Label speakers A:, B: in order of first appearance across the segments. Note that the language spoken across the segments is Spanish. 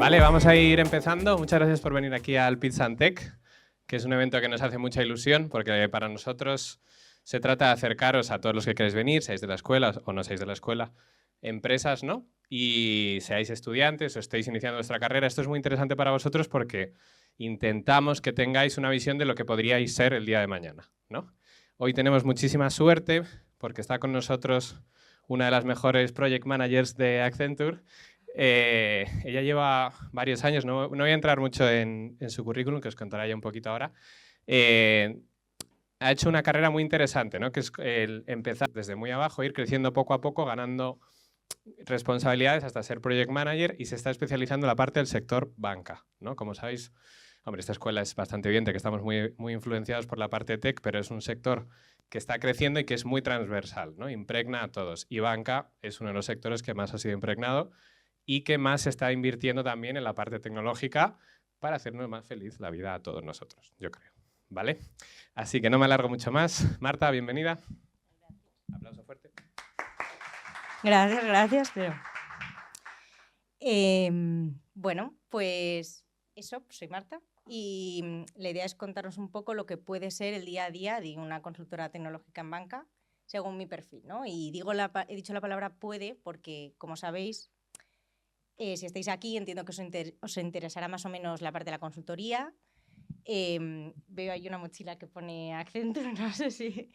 A: Vale, vamos a ir empezando. Muchas gracias por venir aquí al Pizza and Tech, que es un evento que nos hace mucha ilusión porque para nosotros se trata de acercaros a todos los que queréis venir, seáis de la escuela o no seáis de la escuela, empresas, ¿no? Y seáis estudiantes o estéis iniciando vuestra carrera. Esto es muy interesante para vosotros porque intentamos que tengáis una visión de lo que podríais ser el día de mañana, ¿no? Hoy tenemos muchísima suerte porque está con nosotros una de las mejores project managers de Accenture. Ella lleva varios años, no voy a entrar mucho en su currículum, que os contaré ya un poquito ahora. Ha hecho una carrera muy interesante, ¿no? Que es el empezar desde muy abajo, ir creciendo poco a poco, ganando responsabilidades hasta ser project manager, y se está especializando en la parte del sector banca, ¿no? Como sabéis, hombre, esta escuela es bastante evidente que estamos muy influenciados por la parte tech, pero es un sector que está creciendo y que es muy transversal, ¿no? Impregna a todos. Y banca es uno de los sectores que más ha sido impregnado y que más se está invirtiendo también en la parte tecnológica para hacernos más feliz la vida a todos nosotros, yo creo. ¿Vale? Así que no me alargo mucho más. Marta, bienvenida. Aplauso fuerte.
B: Gracias. Pero... bueno, pues eso, soy Marta y la idea es contaros un poco lo que puede ser el día a día de una consultora tecnológica en banca, según mi perfil, ¿no? Y he dicho la palabra puede porque, como sabéis, si estáis aquí, entiendo que os interesará más o menos la parte de la consultoría. Veo ahí una mochila que pone Accenture, no sé si...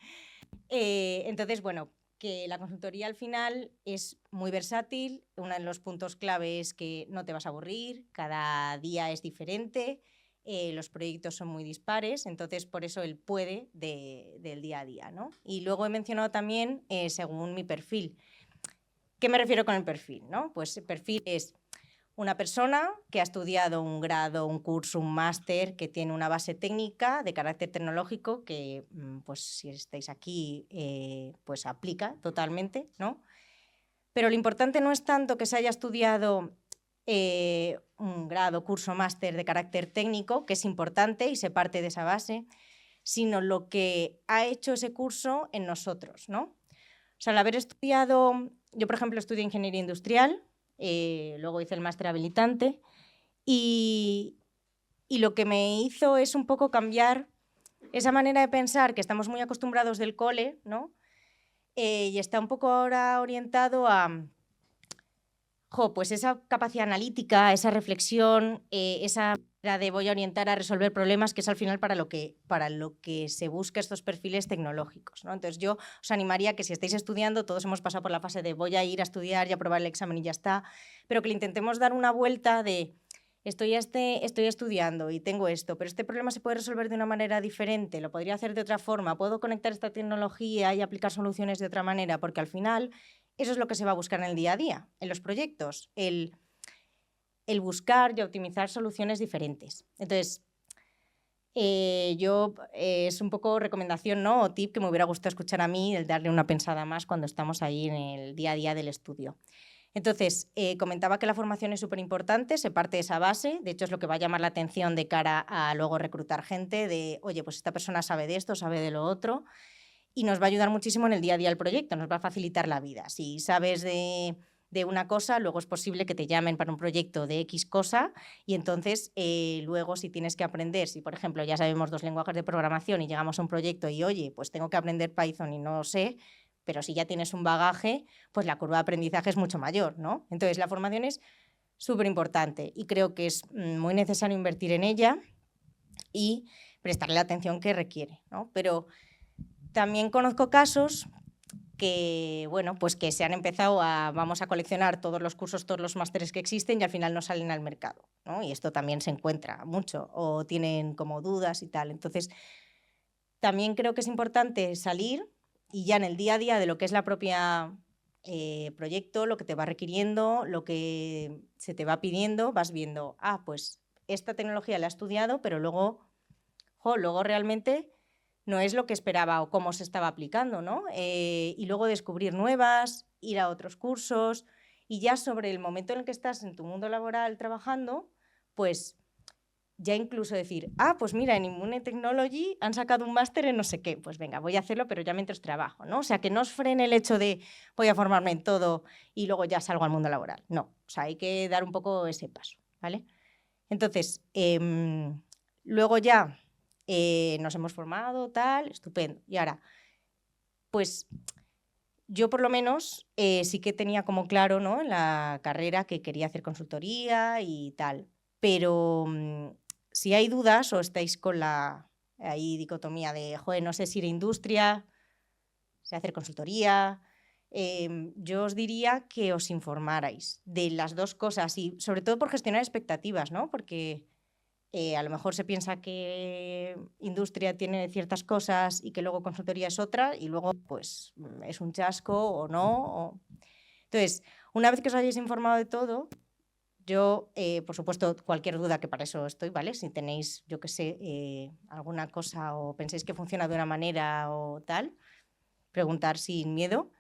B: entonces, bueno, que la consultoría al final es muy versátil. Uno de los puntos clave es que no te vas a aburrir, cada día es diferente, los proyectos son muy dispares, entonces por eso el puede del día a día, ¿no? Y luego he mencionado también según mi perfil. ¿Qué me refiero con el perfil, no? Pues el perfil es una persona que ha estudiado un grado, un curso, un máster, que tiene una base técnica de carácter tecnológico que, pues si estáis aquí, pues aplica totalmente, ¿no? Pero lo importante no es tanto que se haya estudiado un grado, curso, máster de carácter técnico, que es importante y se parte de esa base, sino lo que ha hecho ese curso en nosotros, ¿no? O sea, al haber estudiado, yo por ejemplo estudié ingeniería industrial, luego hice el máster habilitante y lo que me hizo es un poco cambiar esa manera de pensar que estamos muy acostumbrados del cole, ¿no? Y está un poco ahora orientado a pues esa capacidad analítica, esa reflexión, esa manera de voy a orientar a resolver problemas, que es al final para lo que se busca estos perfiles tecnológicos, ¿no? Entonces yo os animaría que si estáis estudiando, todos hemos pasado por la fase de voy a ir a estudiar y a aprobar el examen y ya está, pero que le intentemos dar una vuelta de estoy estudiando y tengo esto, pero este problema se puede resolver de una manera diferente, lo podría hacer de otra forma, puedo conectar esta tecnología y aplicar soluciones de otra manera, porque al final eso es lo que se va a buscar en el día a día, en los proyectos, el buscar y optimizar soluciones diferentes. Entonces, es un poco recomendación, ¿no? O tip que me hubiera gustado escuchar a mí, el darle una pensada más cuando estamos ahí en el día a día del estudio. Entonces, comentaba que la formación es súper importante, se parte de esa base, de hecho es lo que va a llamar la atención de cara a luego reclutar gente, de, oye, pues esta persona sabe de esto, sabe de lo otro, y nos va a ayudar muchísimo en el día a día del proyecto, nos va a facilitar la vida. Si sabes de una cosa, luego es posible que te llamen para un proyecto de X cosa y entonces luego si tienes que aprender, si por ejemplo ya sabemos 2 lenguajes de programación y llegamos a un proyecto y oye, pues tengo que aprender Python y no lo sé, pero si ya tienes un bagaje, pues la curva de aprendizaje es mucho mayor, ¿no? Entonces la formación es súper importante y creo que es muy necesario invertir en ella y prestarle la atención que requiere, ¿no? Pero también conozco casos que, bueno, pues que se han empezado vamos a coleccionar todos los cursos, todos los másteres que existen y al final no salen al mercado, ¿no? Y esto también se encuentra mucho o tienen como dudas y tal. Entonces, también creo que es importante salir y ya en el día a día de lo que es la propia proyecto, lo que te va requiriendo, lo que se te va pidiendo, vas viendo, pues esta tecnología la he estudiado, pero luego realmente no es lo que esperaba o cómo se estaba aplicando, ¿no? Y luego descubrir nuevas, ir a otros cursos y ya sobre el momento en el que estás en tu mundo laboral trabajando, pues ya incluso decir, pues mira, en Immune Technology han sacado un máster en no sé qué, pues venga, voy a hacerlo, pero ya mientras trabajo, ¿no? O sea, que no os frene el hecho de voy a formarme en todo y luego ya salgo al mundo laboral. No, o sea, hay que dar un poco ese paso. ¿vale? Entonces, luego ya nos hemos formado, tal, estupendo. Y ahora, pues yo por lo menos sí que tenía como claro, ¿no?, en la carrera que quería hacer consultoría y tal. Pero si hay dudas o estáis con la dicotomía de, joder, no sé si ir a industria, si hacer consultoría, yo os diría que os informarais de las dos cosas y sobre todo por gestionar expectativas, ¿no? Porque a lo mejor se piensa que industria tiene ciertas cosas y que luego consultoría es otra y luego pues es un chasco o no. Entonces, una vez que os hayáis informado de todo, yo, por supuesto, cualquier duda, que para eso estoy, ¿vale? Si tenéis, yo qué sé, alguna cosa o pensáis que funciona de una manera o tal, preguntar sin miedo.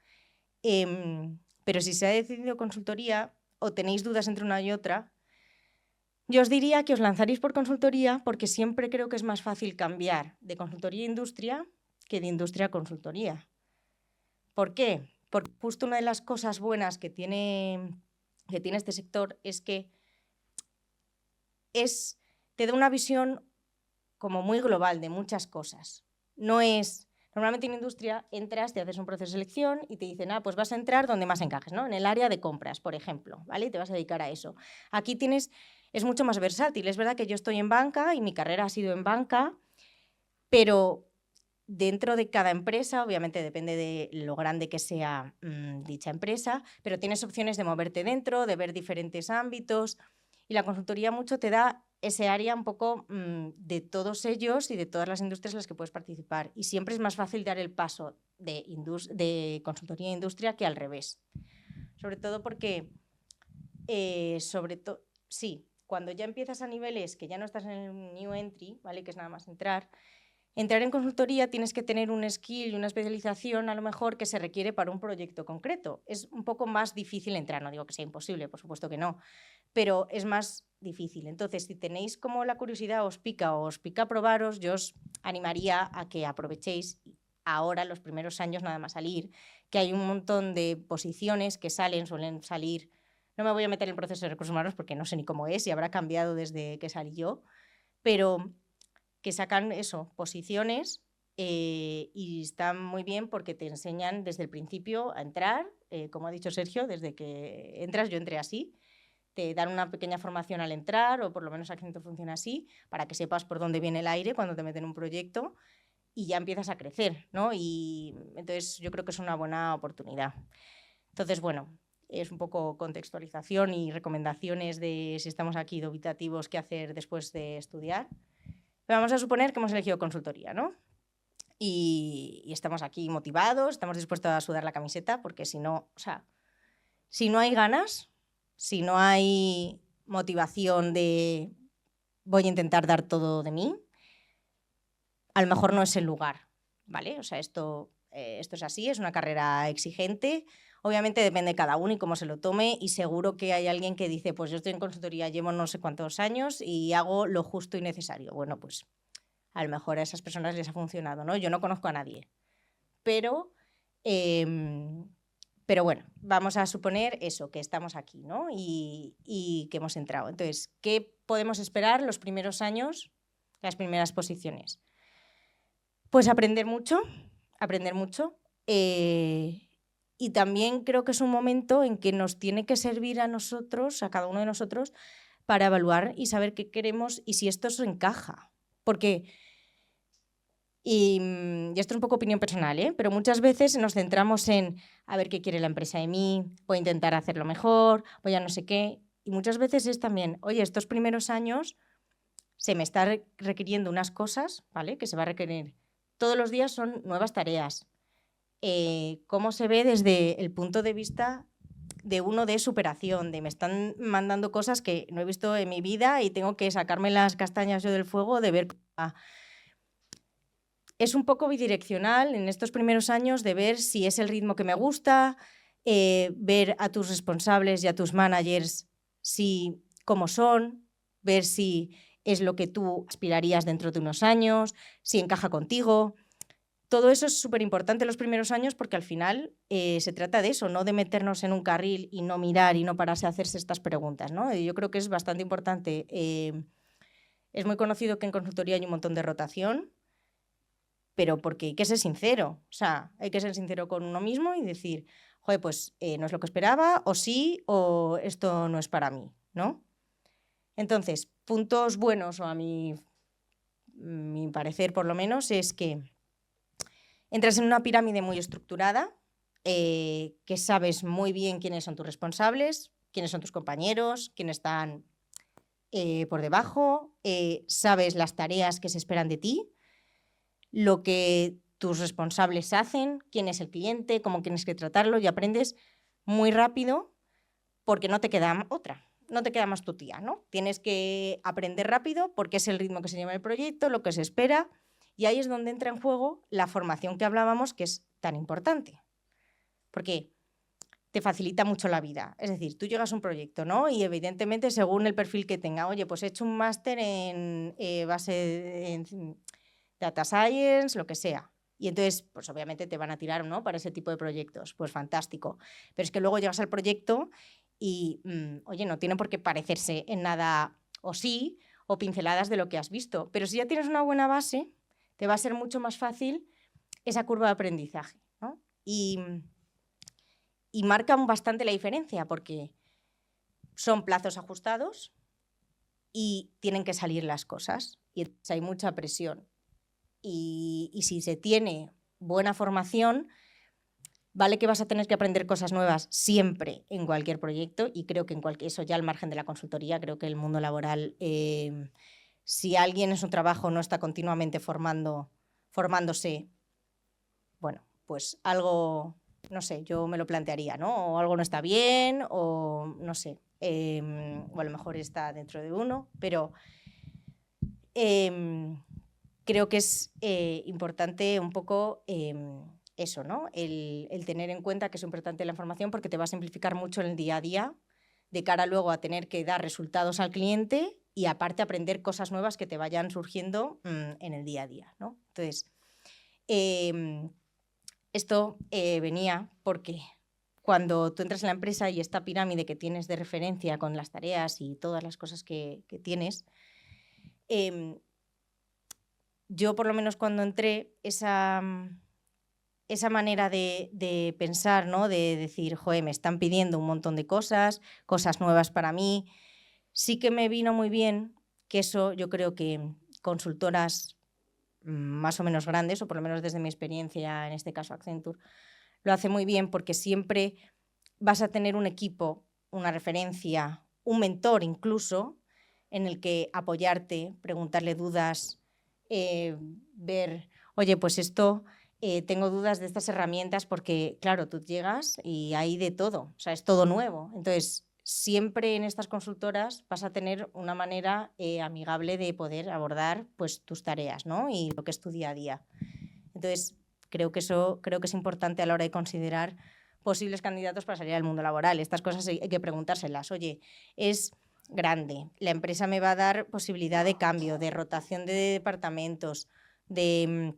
B: Pero si se ha decidido consultoría o tenéis dudas entre una y otra, yo os diría que os lanzaréis por consultoría porque siempre creo que es más fácil cambiar de consultoría a industria que de industria a consultoría. ¿Por qué? Porque justo una de las cosas buenas que tiene este sector es que te da una visión como muy global de muchas cosas. No es... Normalmente en industria entras, te haces un proceso de selección y te dicen, pues vas a entrar donde más encajes, ¿no? En el área de compras, por ejemplo, ¿vale? Y te vas a dedicar a eso. Aquí es mucho más versátil. Es verdad que yo estoy en banca y mi carrera ha sido en banca, pero dentro de cada empresa, obviamente depende de lo grande que sea dicha empresa, pero tienes opciones de moverte dentro, de ver diferentes ámbitos, y la consultoría mucho te da ese área un poco de todos ellos y de todas las industrias en las que puedes participar. Y siempre es más fácil dar el paso de consultoría a industria que al revés. Sobre todo porque, sí, cuando ya empiezas a niveles que ya no estás en el new entry, ¿vale?, que es nada más entrar en consultoría tienes que tener un skill y una especialización a lo mejor que se requiere para un proyecto concreto. Es un poco más difícil entrar, no digo que sea imposible, por supuesto que no, pero es más difícil. Entonces, si tenéis como la curiosidad, os pica probaros, yo os animaría a que aprovechéis ahora, los primeros años nada más salir, que hay un montón de posiciones que suelen salir. No me voy a meter en el proceso de recursos humanos porque no sé ni cómo es y habrá cambiado desde que salí yo, pero que sacan posiciones y están muy bien porque te enseñan desde el principio a entrar, como ha dicho Sergio, desde que entras, yo entré así, te dan una pequeña formación al entrar, o por lo menos Accenture funciona así, para que sepas por dónde viene el aire cuando te meten en un proyecto y ya empiezas a crecer, ¿no? Y entonces yo creo que es una buena oportunidad. Entonces, bueno, es un poco contextualización y recomendaciones de si estamos aquí dubitativos qué hacer después de estudiar. Pero vamos a suponer que hemos elegido consultoría, ¿no? Y estamos aquí motivados, estamos dispuestos a sudar la camiseta, porque si no, si no hay ganas, si no hay motivación de voy a intentar dar todo de mí, a lo mejor no es el lugar, ¿vale? O sea, esto es así, es una carrera exigente. Obviamente depende de cada uno y cómo se lo tome, y seguro que hay alguien que dice, pues yo estoy en consultoría, llevo no sé cuántos años y hago lo justo y necesario. Bueno, pues a lo mejor a esas personas les ha funcionado, ¿no? Yo no conozco a nadie. Pero bueno, vamos a suponer eso, que estamos aquí, ¿no? Y que hemos entrado. Entonces, ¿qué podemos esperar los primeros años, las primeras posiciones? Pues aprender mucho. Y también creo que es un momento en que nos tiene que servir a nosotros, a cada uno de nosotros, para evaluar y saber qué queremos y si esto se encaja. Porque, y esto es un poco opinión personal, pero muchas veces nos centramos en a ver qué quiere la empresa de mí, voy a intentar hacerlo mejor, voy a no sé qué. Y muchas veces es también, oye, estos primeros años se me está requiriendo unas cosas, ¿vale?, que se va a requerir. Todos los días son nuevas tareas. ¿Cómo se ve desde el punto de vista de uno de superación? De me están mandando cosas que no he visto en mi vida y tengo que sacarme las castañas yo del fuego de ver cómo va. Es un poco bidireccional en estos primeros años de ver si es el ritmo que me gusta, ver a tus responsables y a tus managers cómo son, ver si es lo que tú aspirarías dentro de unos años, si encaja contigo. todo eso es súper importante los primeros años porque al final se trata de eso, no de meternos en un carril y no mirar y no pararse a hacerse estas preguntas, ¿no? Yo creo que es bastante importante. Es muy conocido que en consultoría hay un montón de rotación, pero porque hay que ser sincero. O sea, hay que ser sincero con uno mismo y decir, joder, pues no es lo que esperaba, o sí, o esto no es para mí, ¿no? Entonces, puntos buenos, o a mi parecer por lo menos, es que entras en una pirámide muy estructurada, que sabes muy bien quiénes son tus responsables, quiénes son tus compañeros, quiénes están por debajo, sabes las tareas que se esperan de ti, lo que tus responsables hacen, quién es el cliente, cómo tienes que tratarlo, y aprendes muy rápido porque no te queda otra, no te queda más tu tía, ¿no? Tienes que aprender rápido porque es el ritmo que se lleva el proyecto, lo que se espera, y ahí es donde entra en juego la formación que hablábamos, que es tan importante, porque te facilita mucho la vida. Es decir, tú llegas a un proyecto, ¿no? Y evidentemente, según el perfil que tenga, oye, pues he hecho un máster en en Data Science, lo que sea. Y entonces, pues obviamente te van a tirar, ¿no? Para ese tipo de proyectos. Pues fantástico. Pero es que luego llegas al proyecto y, oye, no tiene por qué parecerse en nada, o sí, o pinceladas de lo que has visto. Pero si ya tienes una buena base, te va a ser mucho más fácil esa curva de aprendizaje, ¿no? Y marcan bastante la diferencia porque son plazos ajustados y tienen que salir las cosas. Y hay mucha presión. Y si se tiene buena formación, vale que vas a tener que aprender cosas nuevas siempre en cualquier proyecto, y creo que eso ya al margen de la consultoría, creo que el mundo laboral, si alguien en su trabajo no está continuamente formándose, bueno, pues algo, no sé, yo me lo plantearía, ¿no? O algo no está bien, o no sé, o a lo mejor está dentro de uno, pero creo que es importante un poco eso, ¿no? El tener en cuenta que es importante la información porque te va a simplificar mucho en el día a día de cara luego a tener que dar resultados al cliente y aparte aprender cosas nuevas que te vayan surgiendo en el día a día, ¿no? Entonces, esto venía porque cuando tú entras en la empresa y esta pirámide que tienes de referencia con las tareas y todas las cosas que tienes, yo por lo menos cuando entré, esa manera de pensar, ¿no? De decir, joder, me están pidiendo un montón de cosas nuevas para mí, sí que me vino muy bien, que eso yo creo que consultoras más o menos grandes, o por lo menos desde mi experiencia, en este caso Accenture, lo hace muy bien porque siempre vas a tener un equipo, una referencia, un mentor incluso, en el que apoyarte, preguntarle dudas, ver, oye, pues esto, tengo dudas de estas herramientas porque, claro, tú llegas y hay de todo, o sea, es todo nuevo. Entonces, siempre en estas consultoras vas a tener una manera amigable de poder abordar pues, tus tareas, ¿no? Y lo que es tu día a día. Entonces, creo que es importante a la hora de considerar posibles candidatos para salir al mundo laboral. Estas cosas hay que preguntárselas. Oye, es grande, la empresa me va a dar posibilidad de cambio, de rotación de departamentos, de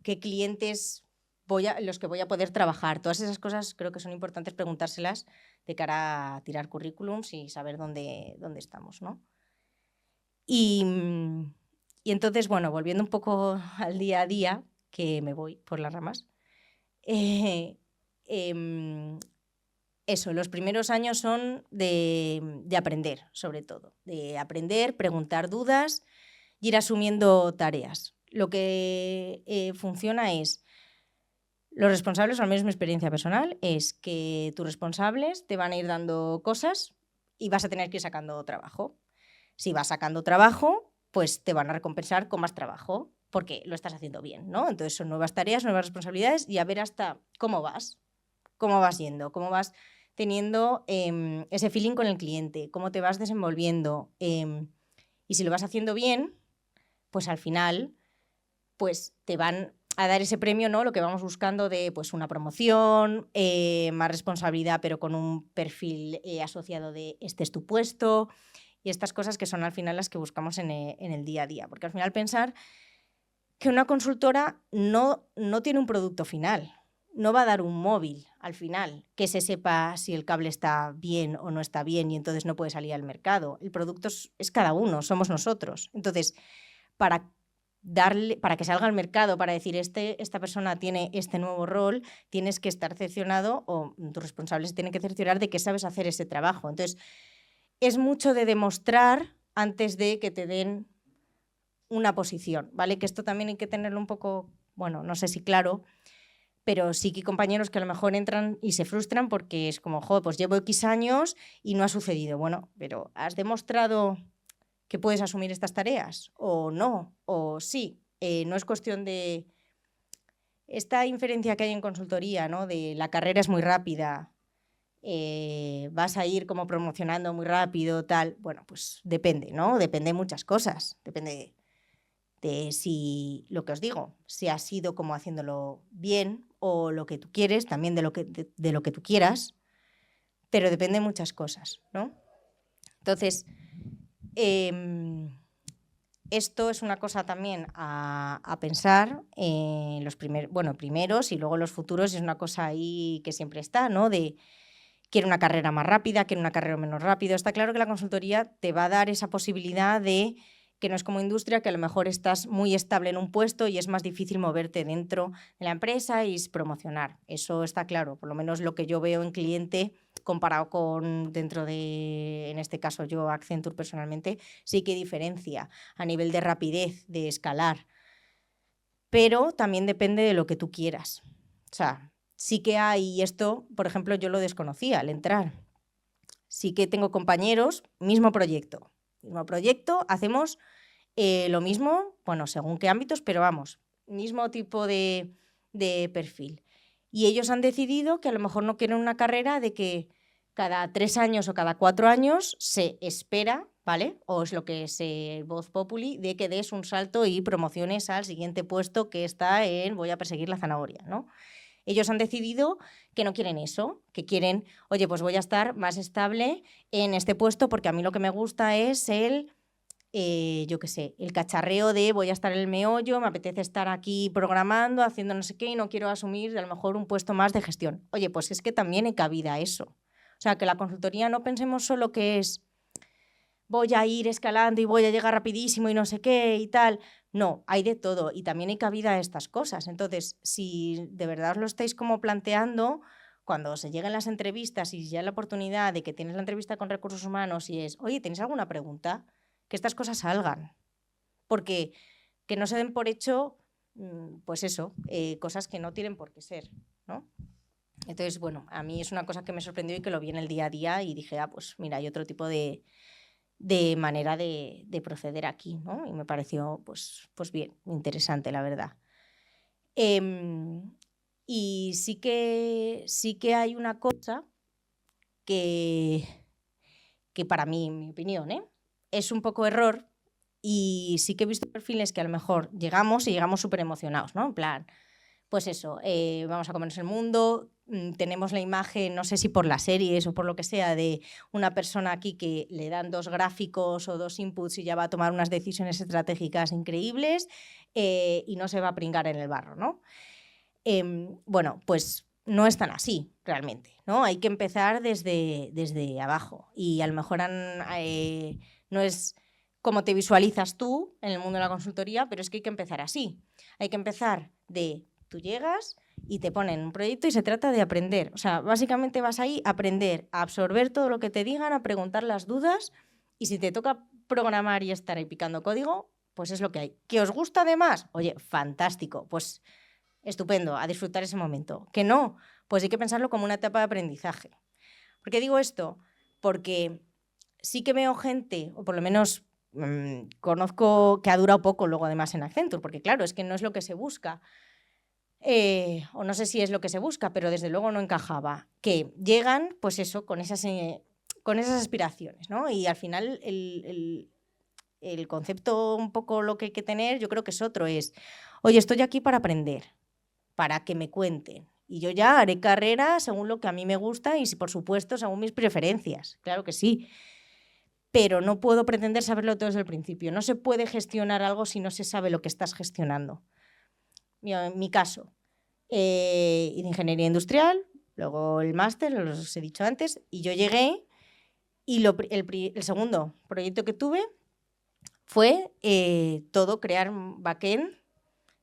B: qué clientes los que voy a poder trabajar. Todas esas cosas creo que son importantes preguntárselas de cara a tirar currículums y saber dónde estamos, ¿no? Y entonces, bueno, volviendo un poco al día a día, que me voy por las ramas, eso, los primeros años son de aprender, sobre todo, de aprender, preguntar dudas y ir asumiendo tareas. Lo que funciona es, los responsables, o al menos mi experiencia personal, es que tus responsables te van a ir dando cosas y vas a tener que ir sacando trabajo. Si vas sacando trabajo, pues te van a recompensar con más trabajo porque lo estás haciendo bien, ¿no? Entonces son nuevas tareas, nuevas responsabilidades y a ver hasta cómo vas yendo, cómo vas teniendo ese feeling con el cliente, cómo te vas desenvolviendo. Y si lo vas haciendo bien, pues al final pues te van a dar ese premio, ¿no? Lo que vamos buscando de pues, una promoción, más responsabilidad, pero con un perfil asociado de este es tu puesto, y estas cosas que son al final las que buscamos en el día a día. Porque al final pensar que una consultora no tiene un producto final. No va a dar un móvil al final, que se sepa si el cable está bien o no está bien y entonces no puede salir al mercado. El producto es cada uno, somos nosotros. Entonces, para que salga al mercado, para decir esta persona tiene este nuevo rol, tienes que estar cercionado o tus responsables tienen que cerciorar de que sabes hacer ese trabajo. Entonces, es mucho de demostrar antes de que te den una posición, ¿vale? Que esto también hay que tenerlo un poco, bueno, no sé si claro, pero sí que hay compañeros que a lo mejor entran y se frustran porque es como, joder, pues llevo X años y no ha sucedido. Bueno, pero ¿has demostrado que puedes asumir estas tareas? ¿O no? ¿O sí? No es cuestión de esta inferencia que hay en consultoría, ¿no? De la carrera es muy rápida, vas a ir como promocionando muy rápido, tal. Bueno, pues depende, ¿no? Depende de muchas cosas. Depende de si, lo que os digo, si has ido como haciéndolo bien o lo que tú quieres, también de lo que tú quieras, pero depende de muchas cosas, ¿no? Entonces, esto es una cosa también a pensar en los primeros y luego los futuros, es una cosa ahí que siempre está, ¿no? De quiero una carrera más rápida, quiero una carrera menos rápido. Está claro que la consultoría te va a dar esa posibilidad de que no es como industria, que a lo mejor estás muy estable en un puesto y es más difícil moverte dentro de la empresa y promocionar. Eso está claro, por lo menos lo que yo veo en cliente comparado con dentro de, en este caso yo, Accenture personalmente, sí que hay diferencia a nivel de rapidez, de escalar. Pero también depende de lo que tú quieras. O sea, sí que hay, y esto, por ejemplo, yo lo desconocía al entrar. Sí que tengo compañeros, mismo proyecto, hacemos lo mismo, bueno, según qué ámbitos, pero vamos, mismo tipo de perfil. Y ellos han decidido que a lo mejor no quieren una carrera de que cada 3 años o cada 4 años se espera, ¿vale? O es lo que es voz populi, de que des un salto y promociones al siguiente puesto que está en voy a perseguir la zanahoria, ¿no? Ellos han decidido que no quieren eso, que quieren, oye, pues voy a estar más estable en este puesto porque a mí lo que me gusta es el yo qué sé, el cacharreo de voy a estar en el meollo, me apetece estar aquí programando, haciendo no sé qué y no quiero asumir a lo mejor un puesto más de gestión. Oye, pues es que también hay cabida a eso. O sea, que la consultoría no pensemos solo que es voy a ir escalando y voy a llegar rapidísimo y no sé qué y tal. No, hay de todo y también hay cabida a estas cosas. Entonces, si de verdad os lo estáis como planteando, cuando se lleguen las entrevistas y ya la oportunidad de que tienes la entrevista con recursos humanos y es, oye, ¿tenéis alguna pregunta? Que estas cosas salgan. Porque que no se den por hecho, pues eso, cosas que no tienen por qué ser, ¿no? Entonces, bueno, a mí es una cosa que me sorprendió y que lo vi en el día a día y dije, pues mira, hay otro tipo de manera de proceder aquí, ¿no? Y me pareció, pues bien, interesante, la verdad. Y sí que hay una cosa que para mí, en mi opinión, es un poco error y sí que he visto perfiles que a lo mejor llegamos súper emocionados, ¿no? En plan, pues eso, vamos a comernos el mundo, tenemos la imagen, no sé si por las series o por lo que sea, de una persona aquí que le dan 2 gráficos o 2 inputs y ya va a tomar unas decisiones estratégicas increíbles y no se va a pringar en el barro, ¿no? Bueno, pues no es tan así realmente, ¿no? Hay que empezar desde abajo y a lo mejor no es como te visualizas tú en el mundo de la consultoría, pero es que hay que empezar así. Hay que empezar de tú llegas y te ponen un proyecto y se trata de aprender. O sea, básicamente vas ahí a aprender, a absorber todo lo que te digan, a preguntar las dudas y si te toca programar y estar ahí picando código, pues es lo que hay. ¿Que os gusta además? Oye, fantástico, pues estupendo, a disfrutar ese momento. ¿Que no? Pues hay que pensarlo como una etapa de aprendizaje. ¿Por qué digo esto? Porque sí que veo gente, o por lo menos conozco que ha durado poco luego además en Accenture, porque claro, es que no es lo que se busca. O no sé si es lo que se busca, pero desde luego no encajaba. Que llegan, pues eso, con esas aspiraciones, ¿no? Y al final el concepto un poco lo que hay que tener, yo creo que es otro, es, oye, estoy aquí para aprender, para que me cuenten. Y yo ya haré carrera según lo que a mí me gusta y, por supuesto, según mis preferencias. Claro que sí. pero no puedo pretender saberlo todo desde el principio. No se puede gestionar algo si no se sabe lo que estás gestionando. En mi caso, hice ingeniería industrial, luego el máster, los he dicho antes, y yo llegué y el segundo proyecto que tuve fue todo crear un backend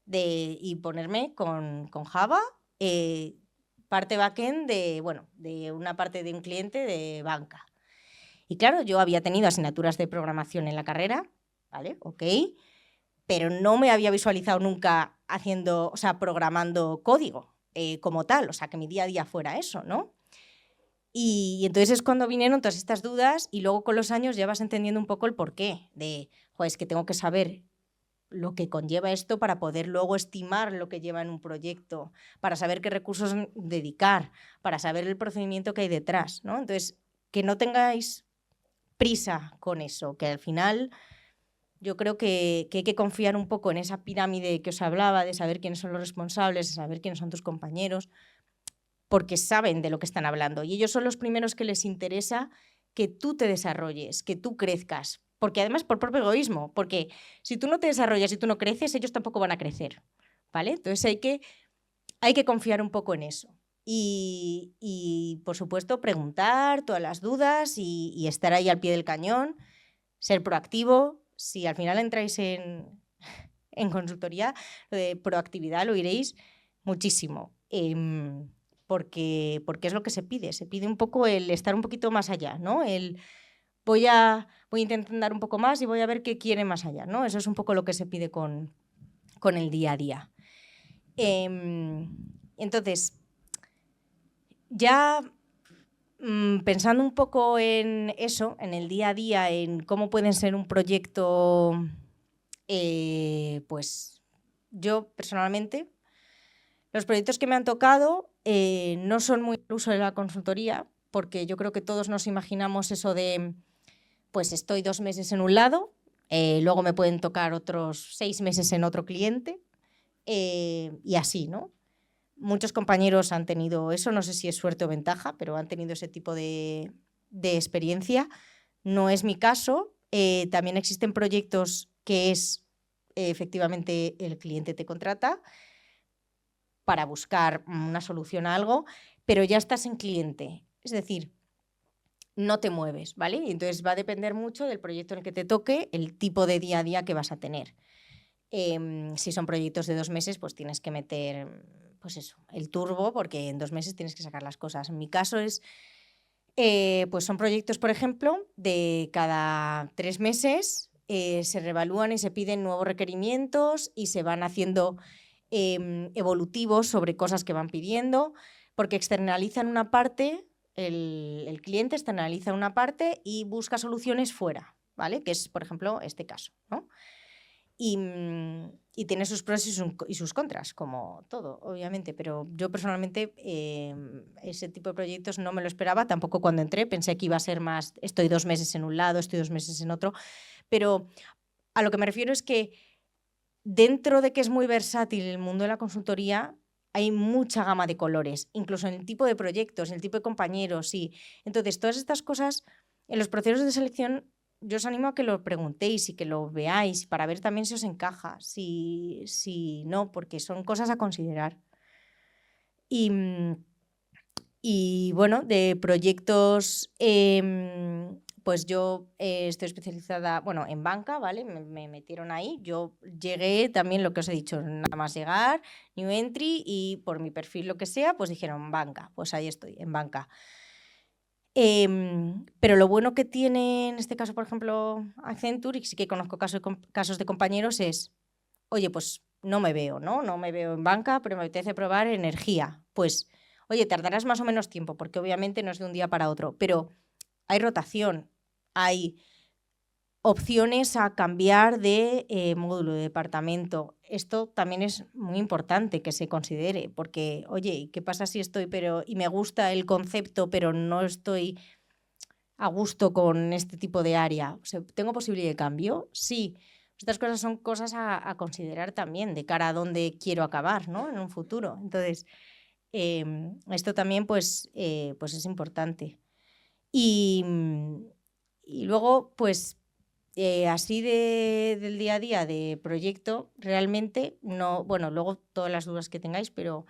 B: y ponerme con Java, parte backend de una parte de un cliente de banca. Y claro, yo había tenido asignaturas de programación en la carrera, ¿vale? Ok, pero no me había visualizado nunca programando código como tal, o sea, que mi día a día fuera eso, ¿no? Y entonces es cuando vinieron todas estas dudas y luego con los años ya vas entendiendo un poco el porqué de, es que tengo que saber lo que conlleva esto para poder luego estimar lo que lleva en un proyecto, para saber qué recursos dedicar, para saber el procedimiento que hay detrás, ¿no? Entonces, que no tengáis prisa con eso, que al final yo creo que hay que confiar un poco en esa pirámide que os hablaba, de saber quiénes son los responsables, de saber quiénes son tus compañeros, porque saben de lo que están hablando. Y ellos son los primeros que les interesa que tú te desarrolles, que tú crezcas. Porque además por propio egoísmo, porque si tú no te desarrollas y tú no creces, ellos tampoco van a crecer, ¿vale? Entonces hay que confiar un poco en eso. Y por supuesto, preguntar todas las dudas y estar ahí al pie del cañón, ser proactivo. Si al final entráis en consultoría, lo de proactividad lo iréis muchísimo. Porque es lo que se pide un poco el estar un poquito más allá, ¿no? Voy a intentar dar un poco más y voy a ver qué quiere más allá, ¿no? Eso es un poco lo que se pide con el día a día. Entonces, ya pensando un poco en eso, en el día a día, en cómo pueden ser un proyecto, pues yo personalmente, los proyectos que me han tocado no son muy el uso de la consultoría, porque yo creo que todos nos imaginamos eso de, pues estoy 2 meses en un lado, luego me pueden tocar otros 6 meses en otro cliente, y así, ¿no? Muchos compañeros han tenido eso, no sé si es suerte o ventaja, pero han tenido ese tipo de experiencia. No es mi caso. También existen proyectos que efectivamente el cliente te contrata para buscar una solución a algo, pero ya estás en cliente. Es decir, no te mueves, ¿vale? Y entonces va a depender mucho del proyecto en el que te toque, el tipo de día a día que vas a tener. Si son proyectos de 2 meses, pues tienes que meter, pues eso, el turbo, porque en 2 meses tienes que sacar las cosas. En mi caso pues son proyectos, por ejemplo, de cada 3 meses se reevalúan y se piden nuevos requerimientos y se van haciendo evolutivos sobre cosas que van pidiendo, porque externalizan una parte, el cliente externaliza una parte y busca soluciones fuera, ¿vale? Que es, por ejemplo, este caso, ¿no? Y tiene sus pros y sus contras, como todo, obviamente, pero yo personalmente ese tipo de proyectos no me lo esperaba, tampoco cuando entré, pensé que iba a ser más, estoy 2 meses en un lado, estoy 2 meses en otro, pero a lo que me refiero es que dentro de que es muy versátil el mundo de la consultoría, hay mucha gama de colores, incluso en el tipo de proyectos, en el tipo de compañeros. Y entonces, todas estas cosas, en los procesos de selección, yo os animo a que lo preguntéis y que lo veáis para ver también si os encaja, si no, porque son cosas a considerar. Y bueno, de proyectos, pues yo estoy especializada, en banca, ¿vale? Me metieron ahí. Yo llegué también, lo que os he dicho, nada más llegar, New Entry, y por mi perfil, lo que sea, pues dijeron banca. Pues ahí estoy, en banca. Pero lo bueno que tiene, en este caso, por ejemplo, Accenture, y sí que conozco casos de compañeros, es, oye, pues no me veo, ¿no? No me veo en banca, pero me apetece probar energía. Pues, oye, tardarás más o menos tiempo, porque obviamente no es de un día para otro, pero hay rotación, hay opciones a cambiar de módulo, de departamento. Esto también es muy importante que se considere, porque, oye, ¿qué pasa si estoy, y me gusta el concepto, pero no estoy a gusto con este tipo de área? O sea, ¿tengo posibilidad de cambio? Sí. Estas cosas son cosas a considerar también de cara a dónde quiero acabar, ¿no? En un futuro. Entonces, esto también pues es importante. Y Y luego, pues, así del día a día de proyecto, realmente no, bueno, luego todas las dudas que tengáis, pero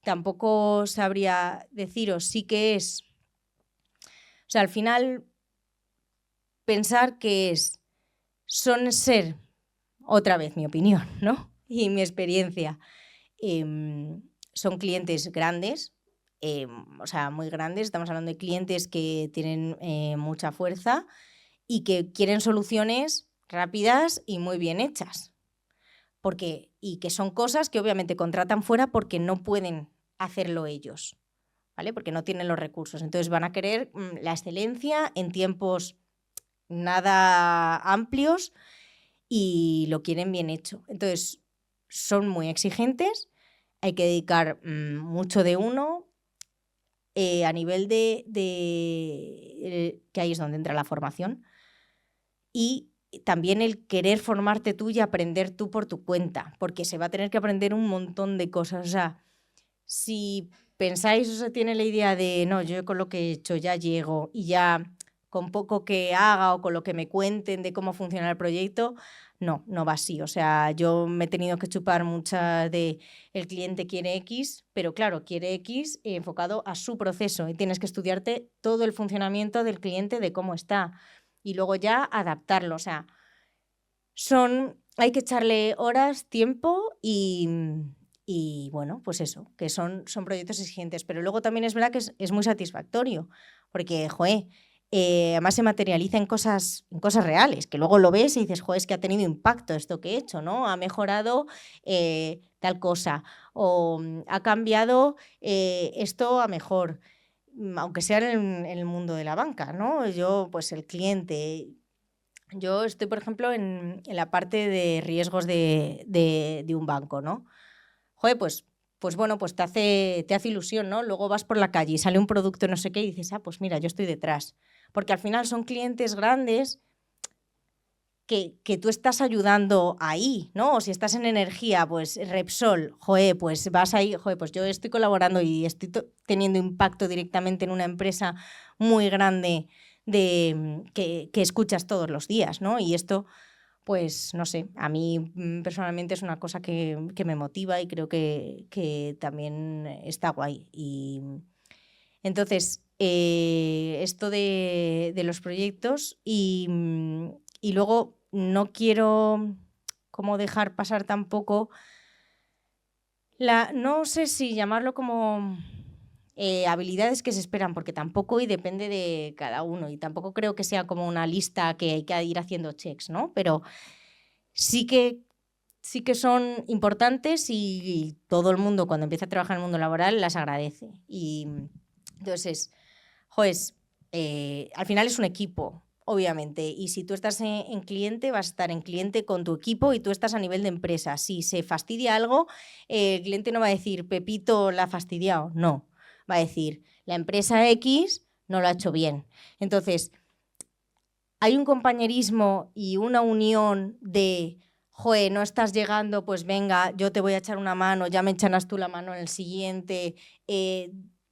B: tampoco sabría deciros, sí que es, o sea, al final pensar que son ser, otra vez mi opinión, ¿no? Y mi experiencia, son clientes grandes, o sea, muy grandes, estamos hablando de clientes que tienen mucha fuerza y que quieren soluciones rápidas y muy bien hechas. Y que son cosas que obviamente contratan fuera porque no pueden hacerlo ellos, ¿vale? Porque no tienen los recursos. Entonces van a querer la excelencia en tiempos nada amplios y lo quieren bien hecho. Entonces son muy exigentes, hay que dedicar mucho de uno. A nivel que ahí es donde entra la formación, y también el querer formarte tú y aprender tú por tu cuenta, porque se va a tener que aprender un montón de cosas. O sea, si pensáis o se tiene la idea de, no, yo con lo que he hecho ya llego y ya con poco que haga o con lo que me cuenten de cómo funciona el proyecto, no va así. O sea, yo me he tenido que chupar muchas de el cliente quiere X, pero claro, quiere X enfocado a su proceso y tienes que estudiarte todo el funcionamiento del cliente, de cómo está y luego ya adaptarlo. O sea, hay que echarle horas, tiempo y bueno, pues eso, que son proyectos exigentes. Pero luego también es verdad que es muy satisfactorio, porque, joder, además se materializa en cosas reales, que luego lo ves y dices, joder, es que ha tenido impacto esto que he hecho, ¿no? Ha mejorado tal cosa, o ha cambiado esto a mejor, aunque sea en el mundo de la banca, ¿no? Yo, pues el cliente... Yo estoy, por ejemplo, en la parte de riesgos de un banco, ¿no? Joder, pues bueno, pues te hace ilusión, ¿no? Luego vas por la calle y sale un producto no sé qué y dices, pues mira, yo estoy detrás. Porque al final son clientes grandes que tú estás ayudando ahí, ¿no? O si estás en energía, pues Repsol, joder, pues vas ahí, joder, pues yo estoy colaborando y estoy teniendo impacto directamente en una empresa muy grande que escuchas todos los días, ¿no? Y esto, pues no sé, a mí personalmente es una cosa que me motiva y creo que también está guay. Y entonces, esto de los proyectos y luego no quiero como dejar pasar tampoco no sé si llamarlo como habilidades que se esperan, porque tampoco y depende de cada uno y tampoco creo que sea como una lista que hay que ir haciendo checks, ¿no? Pero sí que son importantes y todo el mundo cuando empieza a trabajar en el mundo laboral las agradece. Y entonces, pues, al final es un equipo, obviamente, y si tú estás en cliente, vas a estar en cliente con tu equipo y tú estás a nivel de empresa. Si se fastidia algo, el cliente no va a decir, Pepito la ha fastidiado, no. Va a decir, la empresa X no lo ha hecho bien. Entonces, hay un compañerismo y una unión de, joder, no estás llegando, pues venga, yo te voy a echar una mano, ya me echarás tú la mano en el siguiente,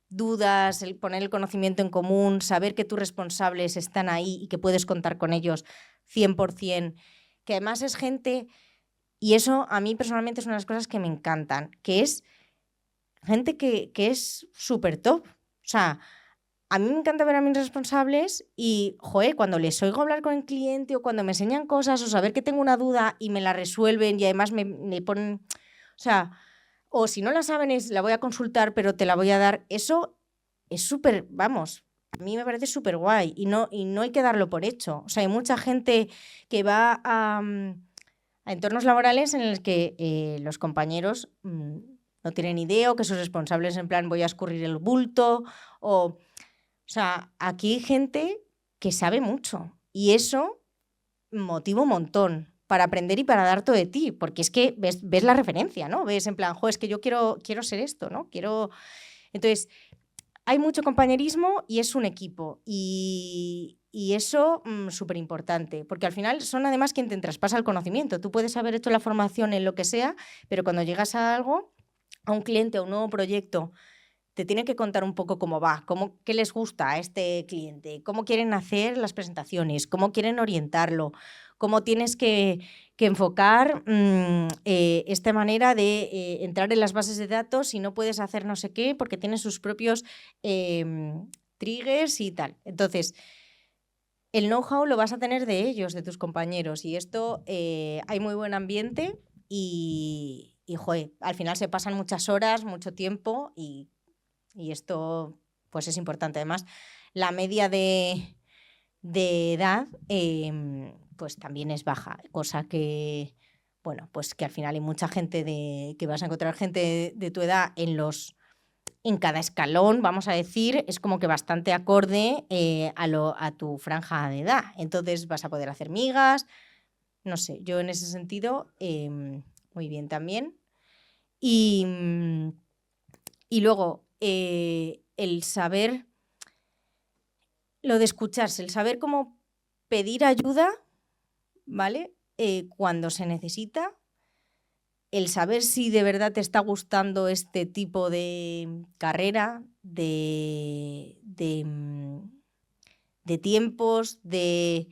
B: dudas, poner el conocimiento en común, saber que tus responsables están ahí y que puedes contar con ellos 100%, que además es gente, y eso a mí personalmente es una de las cosas que me encantan, que es gente que es súper top. O sea, a mí me encanta ver a mis responsables y, joder, cuando les oigo hablar con el cliente o cuando me enseñan cosas o saber que tengo una duda y me la resuelven y además me ponen, o sea, o si no la saben la voy a consultar pero te la voy a dar, eso es súper, vamos, a mí me parece súper guay y no hay que darlo por hecho. O sea, hay mucha gente que va a entornos laborales en los que los compañeros no tienen idea o que sus responsables en plan voy a escurrir el bulto o sea, aquí hay gente que sabe mucho y eso motiva un montón para aprender y para dar todo de ti, porque es que ves la referencia, ¿no? Ves en plan, jo, es que yo quiero ser esto, ¿no? Entonces, hay mucho compañerismo y es un equipo y eso súper importante, porque al final son además quien te traspasa el conocimiento. Tú puedes haber hecho la formación en lo que sea, pero cuando llegas a algo, a un cliente, a un nuevo proyecto, te tiene que contar un poco cómo va, qué les gusta a este cliente, cómo quieren hacer las presentaciones, cómo quieren orientarlo, cómo tienes que enfocar esta manera de entrar en las bases de datos y no puedes hacer no sé qué porque tienen sus propios triggers y tal. Entonces, el know-how lo vas a tener de ellos, de tus compañeros, y esto hay muy buen ambiente y joder, al final se pasan muchas horas, mucho tiempo y esto pues es importante. Además, la media de edad pues también es baja, cosa que, bueno, pues que al final hay mucha gente que vas a encontrar gente de tu edad en cada escalón, vamos a decir, es como que bastante acorde a tu franja de edad. Entonces vas a poder hacer migas, no sé, yo en ese sentido muy bien también. Y luego el saber, lo de escucharse, el saber cómo pedir ayuda, ¿vale? Cuando se necesita, el saber si de verdad te está gustando este tipo de carrera, de tiempos, de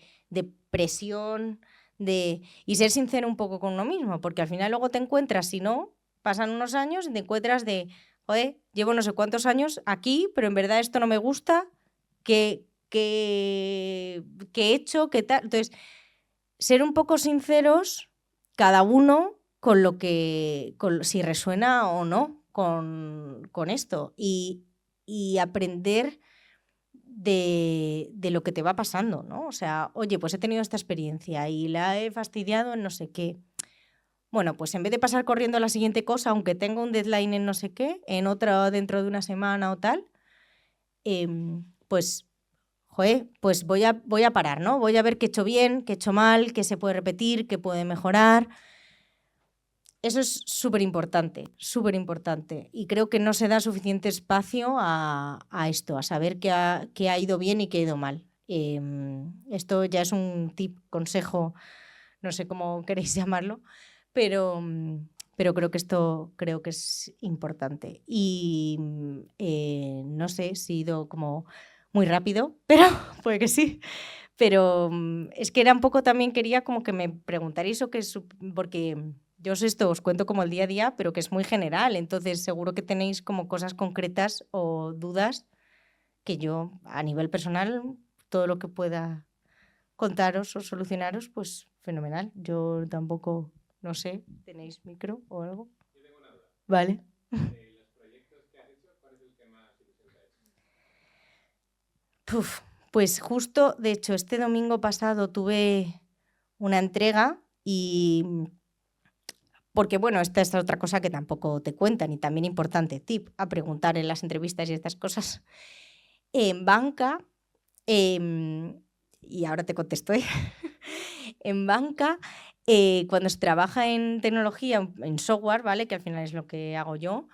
B: presión, y ser sincero un poco con uno mismo, porque al final luego te encuentras, si no, pasan unos años y te encuentras de, joder, llevo no sé cuántos años aquí, pero en verdad esto no me gusta, ¿qué he hecho? ¿Qué tal? Entonces, ser un poco sinceros, cada uno con lo que, si resuena o no con esto, y aprender de lo que te va pasando, ¿no? O sea, oye, pues he tenido esta experiencia y la he fastidiado en no sé qué. Bueno, pues en vez de pasar corriendo a la siguiente cosa, aunque tenga un deadline en no sé qué, en otra dentro de una semana o tal, pues, joder, pues voy a parar, ¿no? Voy a ver qué he hecho bien, qué he hecho mal, qué se puede repetir, qué puede mejorar. Eso es súper importante, súper importante. Y creo que no se da suficiente espacio a esto, a saber qué ha ido bien y qué ha ido mal. Esto ya es un tip, consejo, no sé cómo queréis llamarlo, pero creo que es importante. Y no sé si he ido como muy rápido, pero puede que sí. Pero es que era un poco también, quería como que me preguntarais o que porque yo os cuento como el día a día, pero que es muy general, entonces seguro que tenéis como cosas concretas o dudas que yo a nivel personal, todo lo que pueda contaros o solucionaros, pues fenomenal. Yo tampoco, no sé, ¿tenéis micro o algo?
A: Yo tengo una duda.
B: Vale.
A: De los proyectos que has hecho, ¿cuál es el que más ilusión te ha hecho?
B: Pues justo, de hecho, este domingo pasado tuve una entrega y porque, bueno, esta es otra cosa que tampoco te cuentan y también importante, tip, a preguntar en las entrevistas y estas cosas. En banca, y ahora te contesto, en banca, cuando se trabaja en tecnología, en software, ¿vale? Que al final es lo que hago yo,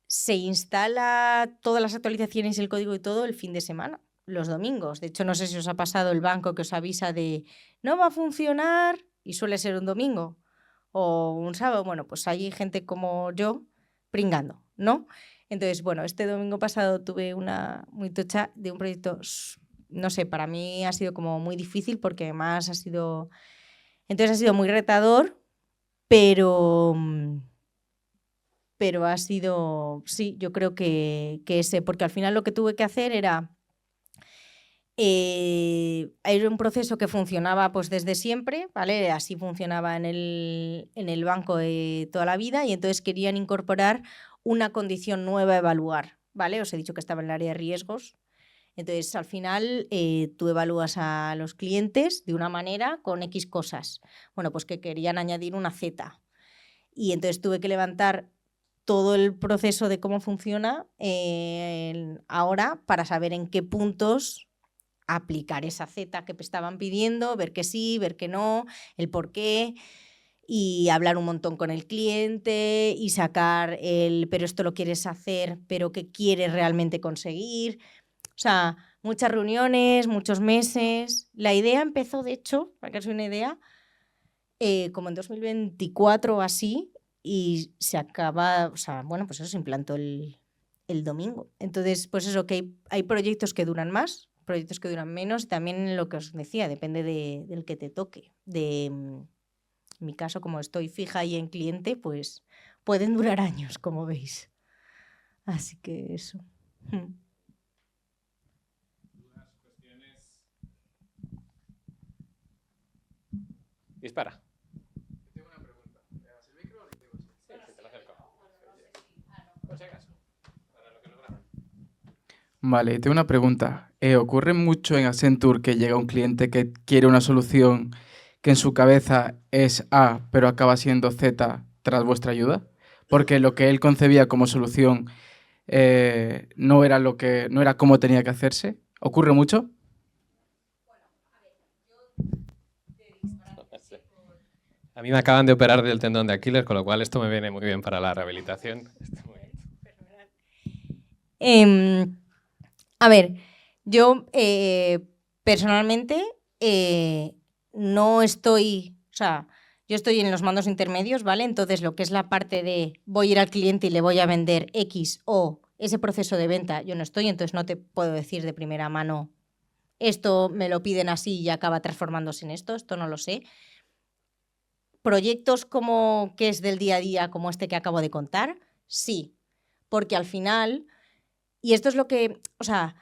B: se instala todas las actualizaciones y el código y todo el fin de semana, los domingos. De hecho, no sé si os ha pasado el banco que os avisa de no va a funcionar y suele ser un domingo o un sábado. Bueno, pues hay gente como yo pringando, ¿no? Entonces, bueno, este domingo pasado tuve una muy tocha de un proyecto, no sé, para mí ha sido como muy difícil porque además ha sido muy retador, pero ha sido, sí, yo creo que ese, porque al final lo que tuve que hacer era un proceso que funcionaba pues desde siempre, ¿vale? Así funcionaba en el banco de toda la vida y entonces querían incorporar una condición nueva a evaluar, ¿vale? Os he dicho que estaba en el área de riesgos. Entonces, al final, tú evalúas a los clientes de una manera con X cosas. Bueno, pues que querían añadir una Z. Y entonces tuve que levantar todo el proceso de cómo funciona ahora para saber en qué puntos aplicar esa Z que estaban pidiendo, ver que sí, ver que no, el por qué, y hablar un montón con el cliente y sacar pero esto lo quieres hacer, pero ¿qué quieres realmente conseguir? O sea, muchas reuniones, muchos meses. La idea empezó, de hecho, para que os una idea, como en 2024 o así, y se acaba, o sea, bueno, pues eso se implantó el domingo. Entonces, pues eso, que hay proyectos que duran más, proyectos que duran menos, y también lo que os decía, depende del que te toque. En mi caso, como estoy fija ahí en cliente, pues pueden durar años, como veis. Así que eso.
A: Dispara.
C: Tengo una pregunta. ¿Llevas el micro o lo llevo?
A: Sí, te lo acerco. Por si acaso, para lo que nos graban.
C: Vale, tengo una pregunta. ¿Ocurre mucho en Accenture que llega un cliente que quiere una solución que en su cabeza es A, pero acaba siendo Z tras vuestra ayuda? Porque lo que él concebía como solución no era como tenía que hacerse. ¿Ocurre mucho?
A: A mí me acaban de operar del tendón de Aquiles, con lo cual esto me viene muy bien para la rehabilitación.
B: A ver, yo personalmente no estoy, o sea, yo estoy en los mandos intermedios, ¿vale? Entonces lo que es la parte de voy a ir al cliente y le voy a vender X o ese proceso de venta, yo no estoy, entonces no te puedo decir de primera mano esto me lo piden así y acaba transformándose en esto no lo sé. Proyectos como que es del día a día, como este que acabo de contar, sí, porque al final, y esto es lo que, o sea,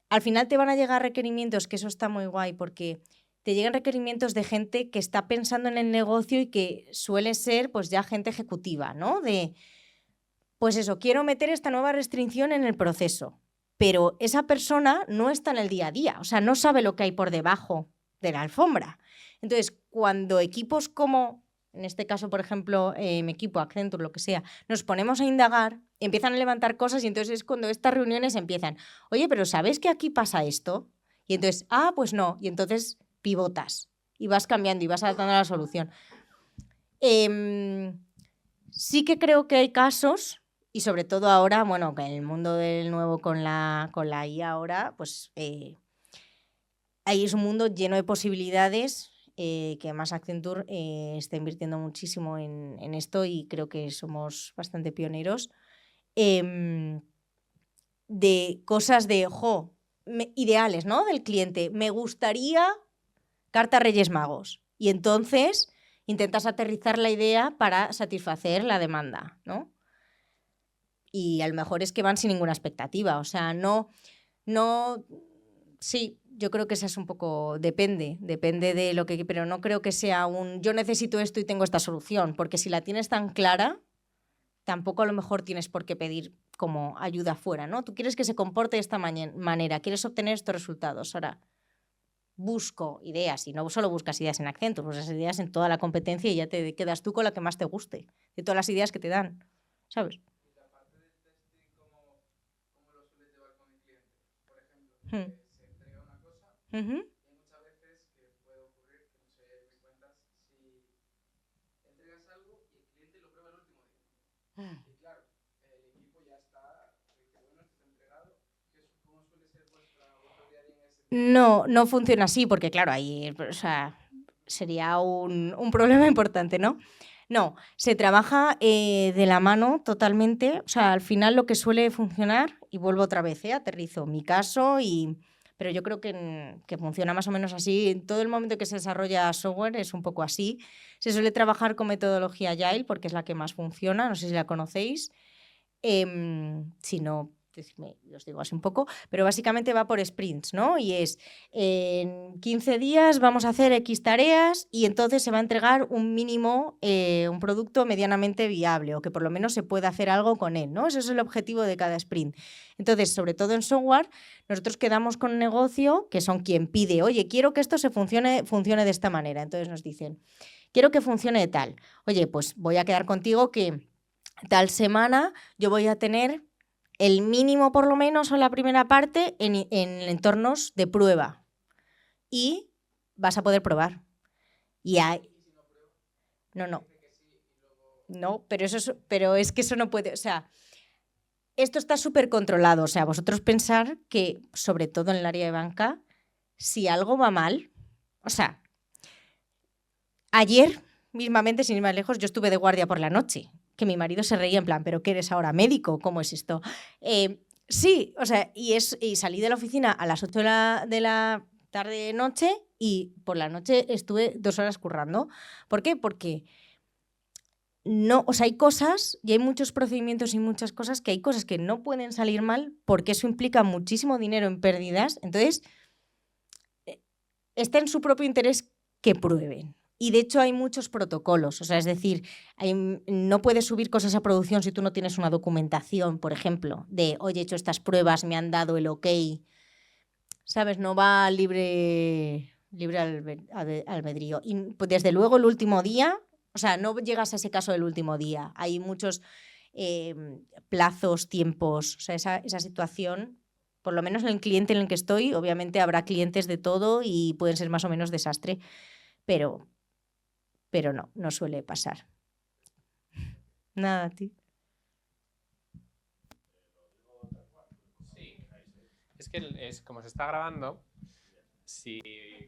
B: al final te van a llegar requerimientos, que eso está muy guay, porque te llegan requerimientos de gente que está pensando en el negocio y que suele ser pues ya gente ejecutiva, ¿no? De, pues eso, quiero meter esta nueva restricción en el proceso, pero esa persona no está en el día a día, o sea, no sabe lo que hay por debajo de la alfombra. Entonces, cuando equipos como, en este caso, por ejemplo, mi equipo, Accenture, lo que sea, nos ponemos a indagar, empiezan a levantar cosas y entonces es cuando estas reuniones empiezan. Oye, pero ¿sabes que aquí pasa esto? Y entonces, pues no. Y entonces pivotas y vas cambiando y vas adaptando la solución. Sí que creo que hay casos, y sobre todo ahora, bueno, que en el mundo del nuevo con la IA ahora, pues ahí es un mundo lleno de posibilidades, que además Accenture está invirtiendo muchísimo en esto y creo que somos bastante pioneros, de cosas de, ideales, ¿no? Del cliente. Me gustaría carta Reyes Magos. Y entonces intentas aterrizar la idea para satisfacer la demanda, ¿no? Y a lo mejor es que van sin ninguna expectativa. O sea, no... Sí, yo creo que esa es un poco... Depende de lo que... Pero no creo que sea un... Yo necesito esto y tengo esta solución. Porque si la tienes tan clara, tampoco a lo mejor tienes por qué pedir como ayuda fuera, ¿no? Tú quieres que se comporte de esta manera, quieres obtener estos resultados. Ahora, busco ideas y no solo buscas ideas en Accenture, buscas ideas en toda la competencia y ya te quedas tú con la que más te guste, de todas las ideas que te dan, ¿sabes?
C: Y la parte del testing, ¿cómo lo sueles llevar con el cliente? Por ejemplo, se entrega una cosa y hay muchas veces que puede ocurrir, que no sé, me cuentas, si entregas algo y el cliente lo prueba el último día. Y claro, el equipo ya está, dice, bueno, esto está entregado. ¿Cómo suele ser vuestro día a día en ese tema?
B: No funciona así porque, claro, ahí sería un problema importante, ¿no? No, se trabaja de la mano totalmente. O sea, al final lo que suele funcionar, y vuelvo otra vez, aterrizo mi caso, pero yo creo que funciona más o menos así. En todo el momento que se desarrolla software es un poco así. Se suele trabajar con metodología Agile porque es la que más funciona, no sé si la conocéis. Si no, os digo así un poco, pero básicamente va por sprints, ¿no? Y es, en 15 días vamos a hacer X tareas y entonces se va a entregar un mínimo, un producto medianamente viable o que por lo menos se pueda hacer algo con él, ¿no? Ese es el objetivo de cada sprint. Entonces, sobre todo en software, nosotros quedamos con un negocio que son quien pide, oye, quiero que esto funcione de esta manera. Entonces nos dicen, quiero que funcione de tal. Oye, pues voy a quedar contigo que tal semana yo voy a tener el mínimo por lo menos o la primera parte en entornos de prueba y vas a poder probar. Y hay... No, pero es que eso no puede, o sea, esto está súper controlado, o sea, vosotros pensar que, sobre todo en el área de banca, si algo va mal, o sea, ayer mismamente, sin ir más lejos, yo estuve de guardia por la noche, que mi marido se reía en plan, ¿pero qué eres ahora, médico? ¿Cómo es esto? Sí, o sea, y salí de la oficina a las 8 de la tarde-noche y por la noche estuve 2 horas currando. ¿Por qué? Porque no, o sea, hay cosas y hay muchos procedimientos y muchas cosas que hay cosas que no pueden salir mal porque eso implica muchísimo dinero en pérdidas. Entonces, está en su propio interés que prueben. Y de hecho hay muchos protocolos, o sea, es decir, no puedes subir cosas a producción si tú no tienes una documentación, por ejemplo, de, oye, he hecho estas pruebas, me han dado el ok, ¿sabes? No va libre albedrío. Y pues, desde luego el último día, o sea, no llegas a ese caso del último día, hay muchos plazos, tiempos, o sea, esa situación, por lo menos en el cliente en el que estoy, obviamente habrá clientes de todo y pueden ser más o menos desastre, pero no suele pasar. Nada, a ti.
A: Sí, es que como se está grabando, si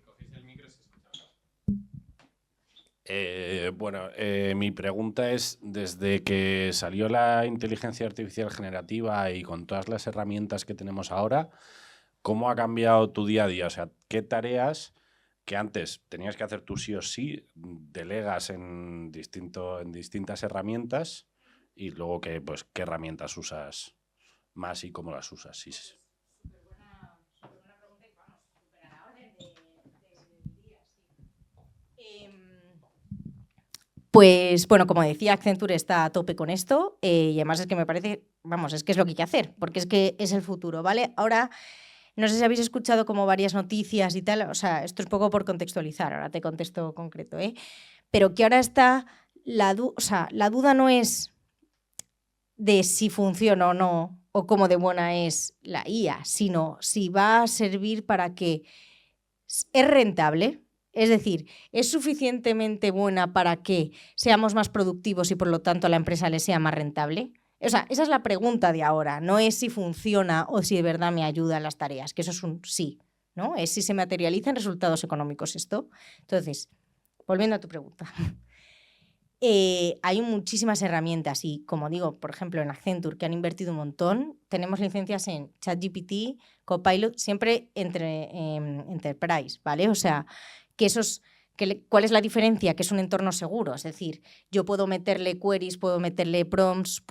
A: cogéis el micro se escucha mejor.
D: Mi pregunta es, desde que salió la inteligencia artificial generativa y con todas las herramientas que tenemos ahora, ¿cómo ha cambiado tu día a día? O sea, ¿qué tareas que antes tenías que hacer tú sí o sí, delegas en distintas herramientas y luego qué herramientas usas más y cómo las usas? Sí.
B: Superbuena pregunta y vamos, súper a la orden de día, sí. Pues bueno, como decía, Accenture está a tope con esto y además es que me parece, vamos, es que es lo que hay que hacer, porque es que es el futuro, ¿vale? Ahora, no sé si habéis escuchado como varias noticias y tal, o sea, esto es poco por contextualizar, ahora te contesto concreto, pero que ahora está, la duda no es de si funciona o no, o cómo de buena es la IA, sino si va a servir para que es rentable. Es decir, ¿es suficientemente buena para que seamos más productivos y por lo tanto a la empresa le sea más rentable? O sea, esa es la pregunta de ahora, no es si funciona o si de verdad me ayuda en las tareas, que eso es un sí, ¿no? Es si se materializa en resultados económicos esto. Entonces, volviendo a tu pregunta, hay muchísimas herramientas y, como digo, por ejemplo, en Accenture, que han invertido un montón, tenemos licencias en ChatGPT, Copilot, siempre entre Enterprise, ¿vale? O sea, ¿cuál es la diferencia? Que es un entorno seguro, es decir, yo puedo meterle queries, puedo meterle prompts,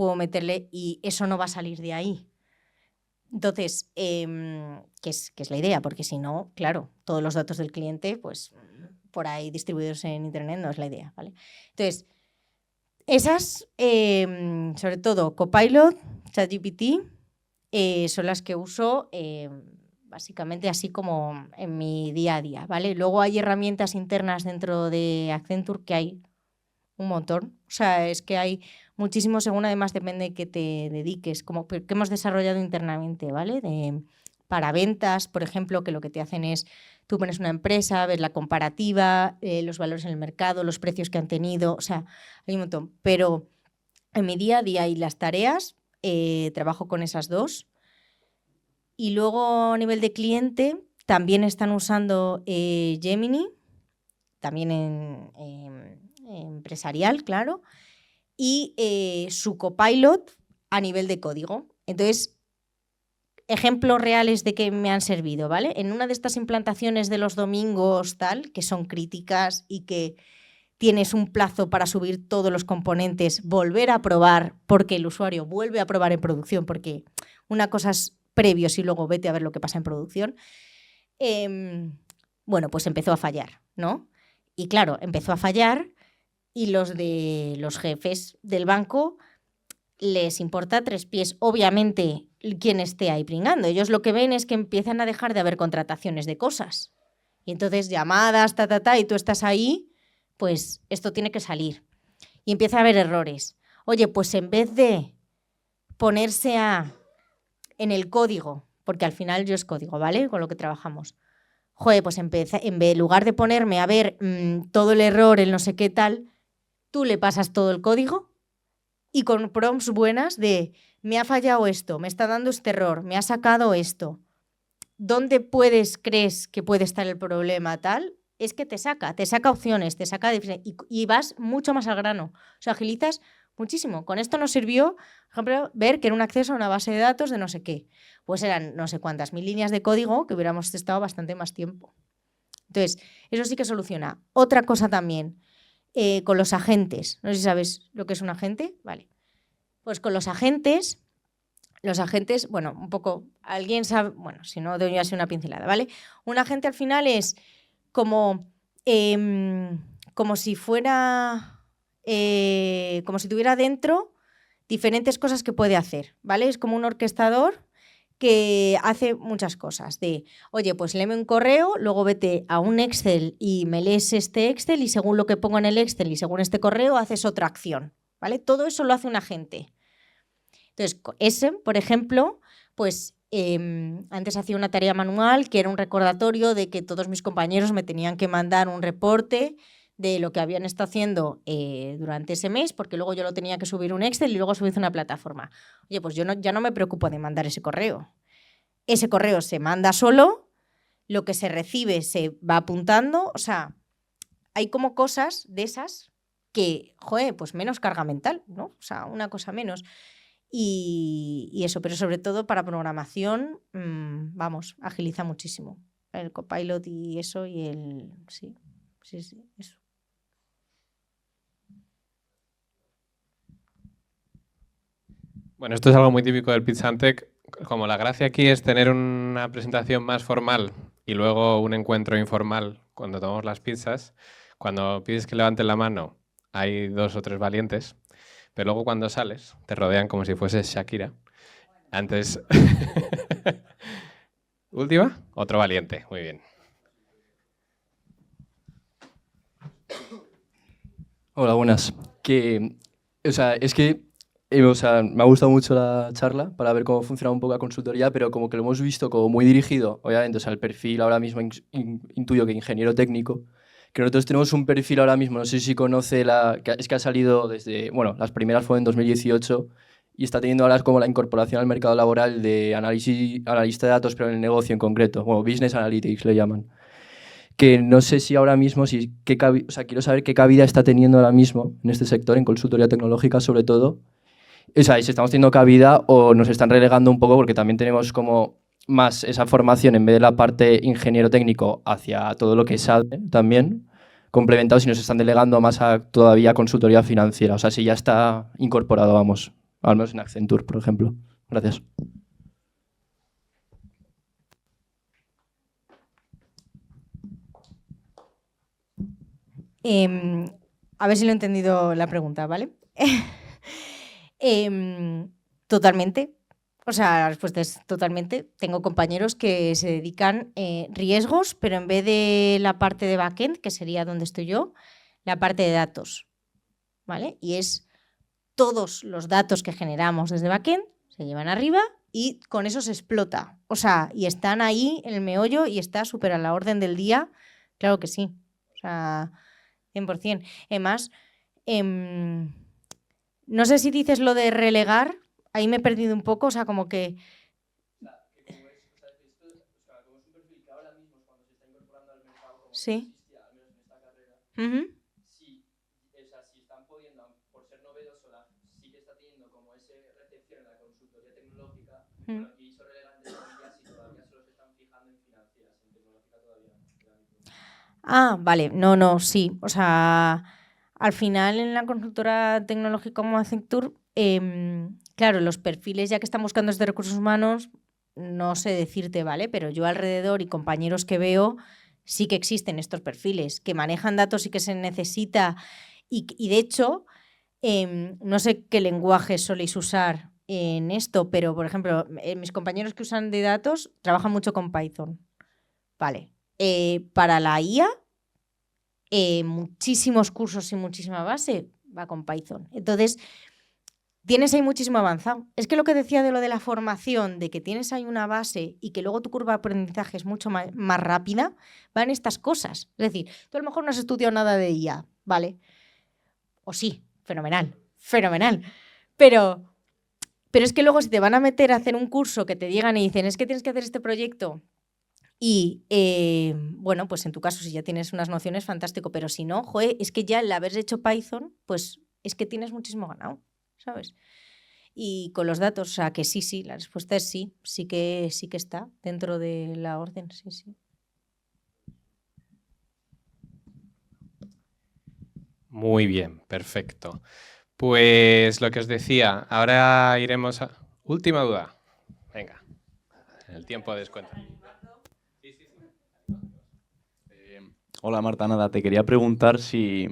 B: y eso no va a salir de ahí. Entonces, ¿qué es la idea? Porque si no, claro, todos los datos del cliente, pues por ahí distribuidos en Internet no es la idea, ¿vale? Entonces, esas, sobre todo Copilot, ChatGPT, son las que uso básicamente así como en mi día a día, ¿vale? Luego hay herramientas internas dentro de Accenture que hay un montón. O sea, es que hay muchísimo, según además depende de qué te dediques, como que hemos desarrollado internamente, ¿vale? Para ventas, por ejemplo, que lo que te hacen es, tú pones una empresa, ves la comparativa, los valores en el mercado, los precios que han tenido, o sea, hay un montón. Pero en mi día a día y las tareas, trabajo con esas dos. Y luego a nivel de cliente también están usando Gemini, también en empresarial, claro, y su Copilot a nivel de código. Entonces, ejemplos reales de que me han servido, ¿vale? En una de estas implantaciones de los domingos, tal, que son críticas y que tienes un plazo para subir todos los componentes, volver a probar, porque el usuario vuelve a probar en producción, porque una cosa es previos y luego vete a ver lo que pasa en producción, bueno, pues empezó a fallar, ¿no? Y claro, empezó a fallar y los jefes del banco les importa 3 pies, obviamente, quien esté ahí pringando. Ellos lo que ven es que empiezan a dejar de haber contrataciones de cosas. Y entonces llamadas, y tú estás ahí, pues esto tiene que salir. Y empieza a haber errores. Oye, pues en vez de ponerse en el código, porque al final yo es código, ¿vale? Con lo que trabajamos. Joder, pues en lugar de ponerme a ver todo el error, el no sé qué tal, tú le pasas todo el código y con prompts buenas de me ha fallado esto, me está dando este error, me ha sacado esto. ¿Dónde crees que puede estar el problema tal? Es que te saca opciones, te saca y vas mucho más al grano. O sea, agilizas muchísimo. Con esto nos sirvió, por ejemplo, ver que era un acceso a una base de datos de no sé qué. Pues eran no sé cuántas mil líneas de código que hubiéramos testado bastante más tiempo. Entonces, eso sí que soluciona. Otra cosa también, con los agentes. No sé si sabes lo que es un agente. Vale. Pues con los agentes, bueno, un poco, alguien sabe, bueno, si no, doy así una pincelada, ¿vale? Un agente al final es como si fuera, como si tuviera dentro diferentes cosas que puede hacer, ¿vale? Es como un orquestador que hace muchas cosas de, oye, pues léeme un correo, luego vete a un Excel y me lees este Excel y según lo que pongo en el Excel y según este correo haces otra acción, ¿vale? Todo eso lo hace un agente. Entonces, ese, por ejemplo, pues antes hacía una tarea manual que era un recordatorio de que todos mis compañeros me tenían que mandar un reporte de lo que habían estado haciendo durante ese mes, porque luego yo lo tenía que subir un Excel y luego subir a una plataforma. Oye, pues yo ya no me preocupo de mandar ese correo. Ese correo se manda solo, lo que se recibe se va apuntando, o sea, hay como cosas de esas que, joder, pues menos carga mental, ¿no? O sea, una cosa menos. Y eso, pero sobre todo para programación, vamos, agiliza muchísimo. El Copilot y eso y el... Sí, eso.
A: Bueno, esto es algo muy típico del Pizzantec. Como la gracia aquí es tener una presentación más formal y luego un encuentro informal cuando tomamos las pizzas, cuando pides que levanten la mano hay 2 o 3 valientes, pero luego cuando sales te rodean como si fueses Shakira. Antes... ¿Última? Otro valiente, muy bien.
E: Hola, buenas. Es que me ha gustado mucho la charla para ver cómo funciona un poco la consultoría, pero como que lo hemos visto como muy dirigido, obviamente, o sea, el perfil ahora mismo intuyo que ingeniero técnico, que nosotros tenemos un perfil ahora mismo, no sé si conoce, es que ha salido desde, bueno, las primeras fue en 2018 y está teniendo ahora como la incorporación al mercado laboral de analista de datos, pero en el negocio en concreto, bueno, Business Analytics le llaman. Que no sé si ahora mismo, quiero saber qué cabida está teniendo ahora mismo en este sector, en consultoría tecnológica sobre todo. O sea, y si estamos teniendo cabida o nos están relegando un poco, porque también tenemos como más esa formación en vez de la parte ingeniero técnico hacia todo lo que sabe también, complementado si nos están delegando más a todavía consultoría financiera. O sea, si ya está incorporado, vamos, al menos en Accenture, por ejemplo. Gracias.
B: A ver si lo he entendido la pregunta, ¿vale? Totalmente. O sea, la respuesta es totalmente. Tengo compañeros que se dedican riesgos, pero en vez de la parte de backend, que sería donde estoy yo, la parte de datos, ¿vale? Y es todos los datos que generamos desde backend se llevan arriba y con eso se explota. O sea, y están ahí en el meollo y está súper a la orden del día. Claro que sí. O sea, 100%. Además, no sé si dices lo de relegar, ahí me he perdido un poco, o sea, como que... Sí. Uh-huh.
E: Si están pudiendo, por ser novedoso, sí que está teniendo como esa recepción en la consultoría tecnológica, bueno, y eso relevante todavía si todavía solo se están fijando en financieras, en tecnológica todavía.
B: Ah, vale, no, sí. O sea, al final en la consultora tecnológica como Accenture, claro, los perfiles ya que están buscando desde recursos humanos, no sé decirte, ¿vale? Pero yo alrededor y compañeros que veo, sí que existen estos perfiles, que manejan datos y que se necesita. Y de hecho, no sé qué lenguaje soléis usar en esto, pero, por ejemplo, mis compañeros que usan de datos trabajan mucho con Python. Vale. Para la IA, muchísimos cursos y muchísima base va con Python. Entonces, tienes ahí muchísimo avanzado. Es que lo que decía de lo de la formación, de que tienes ahí una base y que luego tu curva de aprendizaje es mucho más rápida, van estas cosas. Es decir, tú a lo mejor no has estudiado nada de IA, ¿vale? O sí, fenomenal. Pero es que luego si te van a meter a hacer un curso que te llegan y dicen, es que tienes que hacer este proyecto y, bueno, pues en tu caso si ya tienes unas nociones, fantástico, pero si no, joder, es que ya el haber hecho Python, pues es que tienes muchísimo ganado. ¿sabes? Y con los datos, o sea, que sí, la respuesta es sí que está dentro de la orden, sí.
A: Muy bien, perfecto. Pues lo que os decía, ahora iremos a... Última duda. Venga, el tiempo de descuento.
E: Hola Marta, nada, te quería preguntar si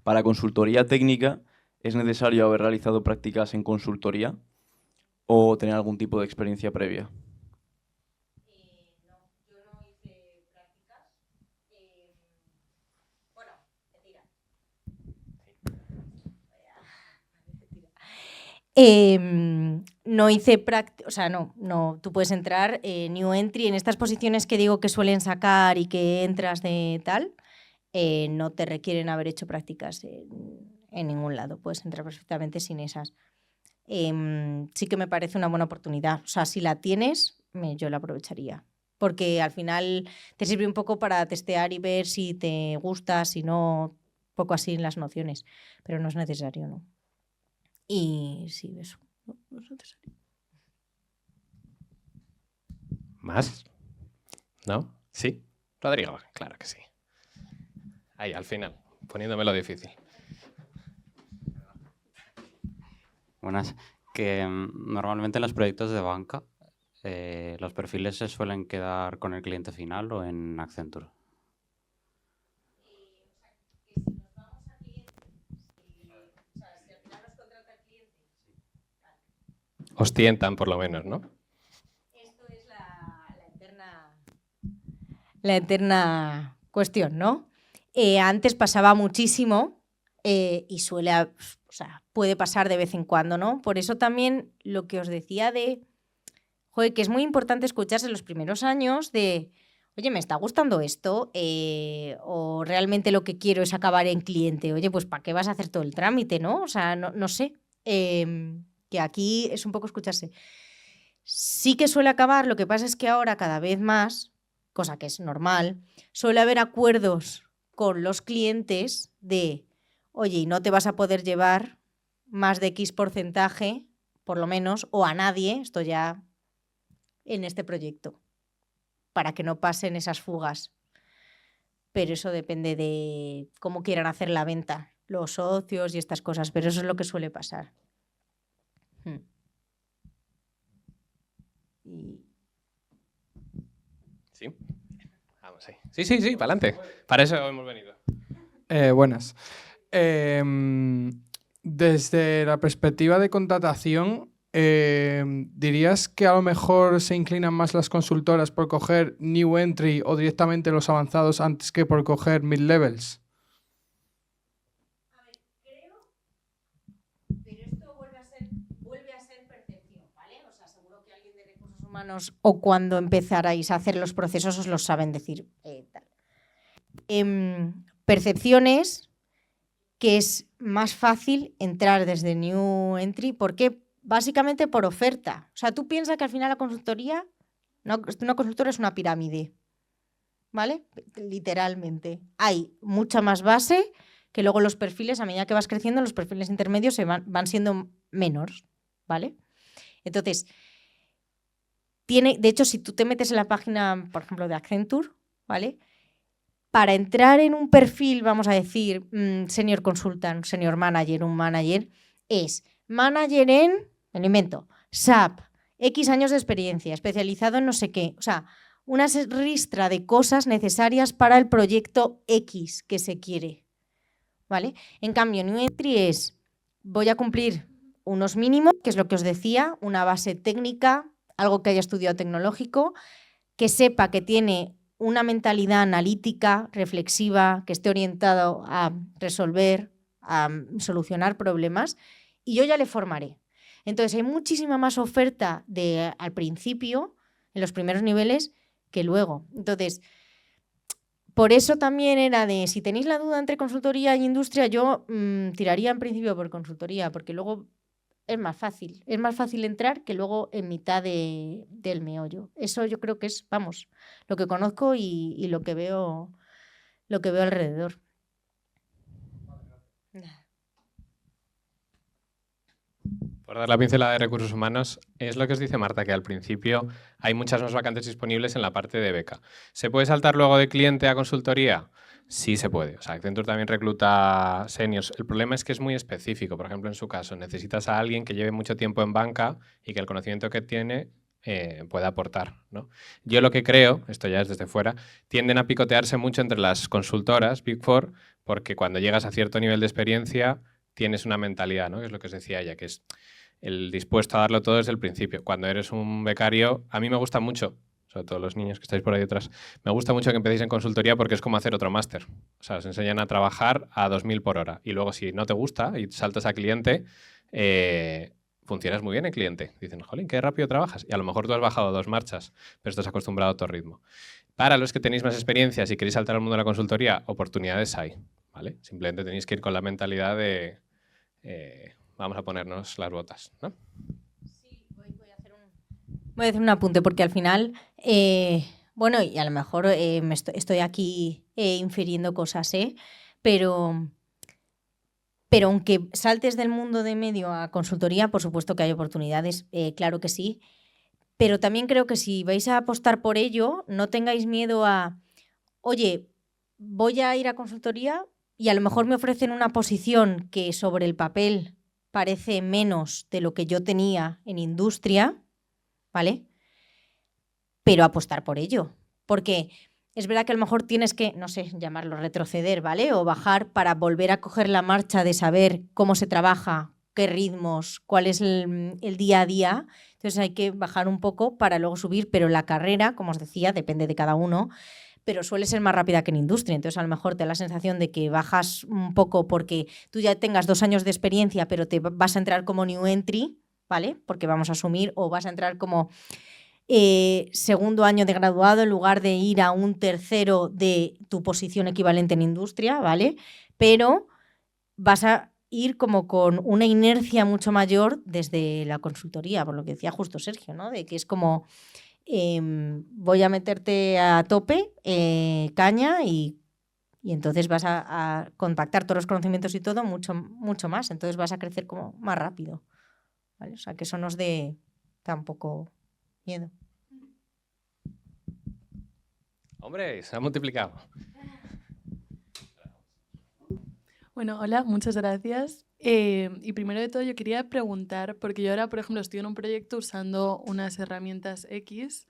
E: para consultoría técnica es necesario haber realizado prácticas en consultoría o tener algún tipo de experiencia previa.
B: No, yo no hice prácticas. Bueno, mentira. No hice prácticas, o sea, no, tú puedes entrar New Entry en estas posiciones que digo que suelen sacar y que entras de tal, no te requieren haber hecho prácticas en ningún lado, puedes entrar perfectamente sin esas. Sí que me parece una buena oportunidad, o sea, si la tienes, yo la aprovecharía, porque al final te sirve un poco para testear y ver si te gusta, si no, un poco así en las nociones, pero no es necesario, ¿no? Y sí, eso. No es necesario.
A: ¿Más? ¿No? ¿Sí? Rodrigo, claro que sí. Ahí, al final, poniéndomelo difícil.
F: Buenas. Que normalmente en los proyectos de banca, ¿los perfiles se suelen quedar con el cliente final o en Accenture?
A: Os tientan, por lo menos, ¿no?
B: Esto es la eterna cuestión, ¿no? Antes pasaba muchísimo y puede pasar de vez en cuando, ¿no? Por eso también lo que os decía joder, que es muy importante escucharse en los primeros años de, oye, me está gustando esto, o realmente lo que quiero es acabar en cliente. Oye, pues ¿para qué vas a hacer todo el trámite, no? O sea, no sé. Que aquí es un poco escucharse. Sí que suele acabar, lo que pasa es que ahora cada vez más, cosa que es normal, suele haber acuerdos con los clientes de, oye, y no te vas a poder llevar más de X porcentaje, por lo menos, o a nadie, esto ya en este proyecto, para que no pasen esas fugas. Pero eso depende de cómo quieran hacer la venta, los socios y estas cosas, pero eso es lo que suele pasar.
A: Sí. Vamos ahí. Sí, para adelante. Para eso hemos venido.
C: Buenas. Desde la perspectiva de contratación, ¿dirías que a lo mejor se inclinan más las consultoras por coger New Entry o directamente los avanzados antes que por coger mid-levels?
B: A ver, creo, pero esto vuelve a ser percepción, ¿vale? O sea, seguro que alguien de recursos humanos o cuando empezarais a hacer los procesos os lo saben decir. Tal. Percepciones que es más fácil entrar desde New Entry. ¿Por qué? Básicamente por oferta. O sea, tú piensas que al final la consultoría, una consultora es una pirámide, ¿vale? Literalmente. Hay mucha más base que luego los perfiles, a medida que vas creciendo, los perfiles intermedios van siendo menos, ¿vale? Entonces, de hecho, si tú te metes en la página, por ejemplo, de Accenture, ¿vale? Para entrar en un perfil, vamos a decir, senior consultant, senior manager, un manager, es manager me lo invento, SAP, X años de experiencia, especializado en no sé qué. O sea, una ristra de cosas necesarias para el proyecto X que se quiere, ¿vale? En cambio, New Entry es, voy a cumplir unos mínimos, que es lo que os decía, una base técnica, algo que haya estudiado tecnológico, que sepa que tiene una mentalidad analítica, reflexiva, que esté orientado a resolver, a solucionar problemas, y yo ya le formaré. Entonces, hay muchísima más oferta al principio, en los primeros niveles, que luego. Entonces, por eso también era de, si tenéis la duda entre consultoría y industria, yo tiraría en principio por consultoría, porque luego es más fácil entrar que luego en mitad del meollo. Eso yo creo que es, vamos, lo que conozco y lo que veo alrededor.
A: Por dar la pincelada de recursos humanos, es lo que os dice Marta, que al principio hay muchas más vacantes disponibles en la parte de beca. ¿Se puede saltar luego de cliente a consultoría? Sí se puede. O sea, Accenture también recluta seniors. El problema es que es muy específico. Por ejemplo, en su caso, necesitas a alguien que lleve mucho tiempo en banca y que el conocimiento que tiene pueda aportar, ¿no? Yo lo que creo, esto ya es desde fuera, tienden a picotearse mucho entre las consultoras, Big Four, porque cuando llegas a cierto nivel de experiencia tienes una mentalidad, ¿no? Que es lo que os decía ella, que es el dispuesto a darlo todo desde el principio. Cuando eres un becario, a mí me gusta mucho, sobre todo los niños que estáis por ahí detrás, me gusta mucho que empecéis en consultoría porque es como hacer otro máster. O sea, os enseñan a trabajar a 2.000 por hora. Y luego, si no te gusta y saltas a cliente, funcionas muy bien en cliente. Dicen, jolín, qué rápido trabajas. Y a lo mejor tú has bajado 2 marchas, pero estás acostumbrado a otro ritmo. Para los que tenéis más experiencia, si queréis saltar al mundo de la consultoría, oportunidades hay, ¿vale? Simplemente tenéis que ir con la mentalidad de vamos a ponernos las botas, ¿no?
B: Sí, voy a hacer un apunte, porque al final, bueno, y a lo mejor estoy aquí infiriendo cosas, pero aunque saltes del mundo de medio a consultoría, por supuesto que hay oportunidades, claro que sí. Pero también creo que si vais a apostar por ello, no tengáis miedo a, oye, voy a ir a consultoría y a lo mejor me ofrecen una posición que sobre el papel parece menos de lo que yo tenía en industria, ¿vale? Pero apostar por ello. Porque es verdad que a lo mejor tienes que, no sé, llamarlo retroceder, ¿vale? O bajar para volver a coger la marcha de saber cómo se trabaja, qué ritmos, cuál es el día a día. Entonces hay que bajar un poco para luego subir, pero la carrera, como os decía, depende de cada uno, pero suele ser más rápida que en industria. Entonces a lo mejor te da la sensación de que bajas un poco porque tú ya tengas 2 años de experiencia, pero te vas a entrar como new entry, ¿vale? Porque vamos a asumir, o vas a entrar como segundo año de graduado en lugar de ir a un tercero de tu posición equivalente en industria, ¿vale? Pero vas a ir como con una inercia mucho mayor desde la consultoría, por lo que decía justo Sergio, ¿no? De que es como voy a meterte a tope, caña, y entonces vas a compactar todos los conocimientos y todo mucho, mucho más. Entonces vas a crecer como más rápido, ¿vale? O sea, que eso nos dé tampoco miedo.
A: Hombre, se ha multiplicado.
G: Bueno, hola, muchas gracias. Y primero de todo yo quería preguntar, porque yo ahora, por ejemplo, estoy en un proyecto usando unas herramientas X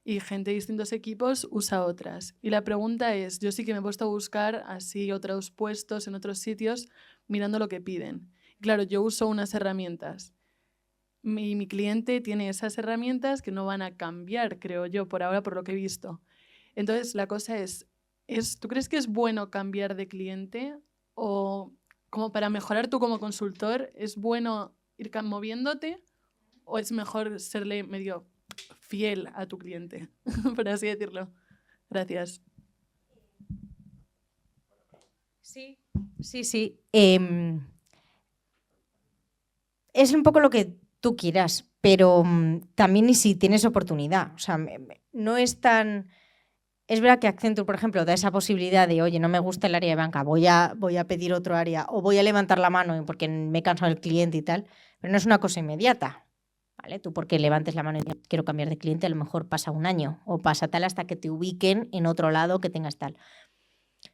G: y gente de distintos equipos usa otras. Y la pregunta es, yo sí que me he puesto a buscar así otros puestos en otros sitios mirando lo que piden. Claro, yo uso unas herramientas. Mi cliente tiene esas herramientas que no van a cambiar, creo yo, por ahora, por lo que he visto. Entonces, la cosa es, ¿tú crees que es bueno cambiar de cliente? ¿O como para mejorar tú como consultor, es bueno ir moviéndote? ¿O es mejor serle medio fiel a tu cliente, por así decirlo? Gracias.
B: Sí. Es un poco lo que tú quieras, pero también y si tienes oportunidad. O sea, no es tan... Es verdad que Accenture, por ejemplo, da esa posibilidad de, oye, no me gusta el área de banca, voy a pedir otro área, o voy a levantar la mano porque me he cansado del cliente y tal, pero no es una cosa inmediata, ¿vale? Tú porque levantes la mano y digas, quiero cambiar de cliente, a lo mejor pasa un año, o pasa tal hasta que te ubiquen en otro lado que tengas tal.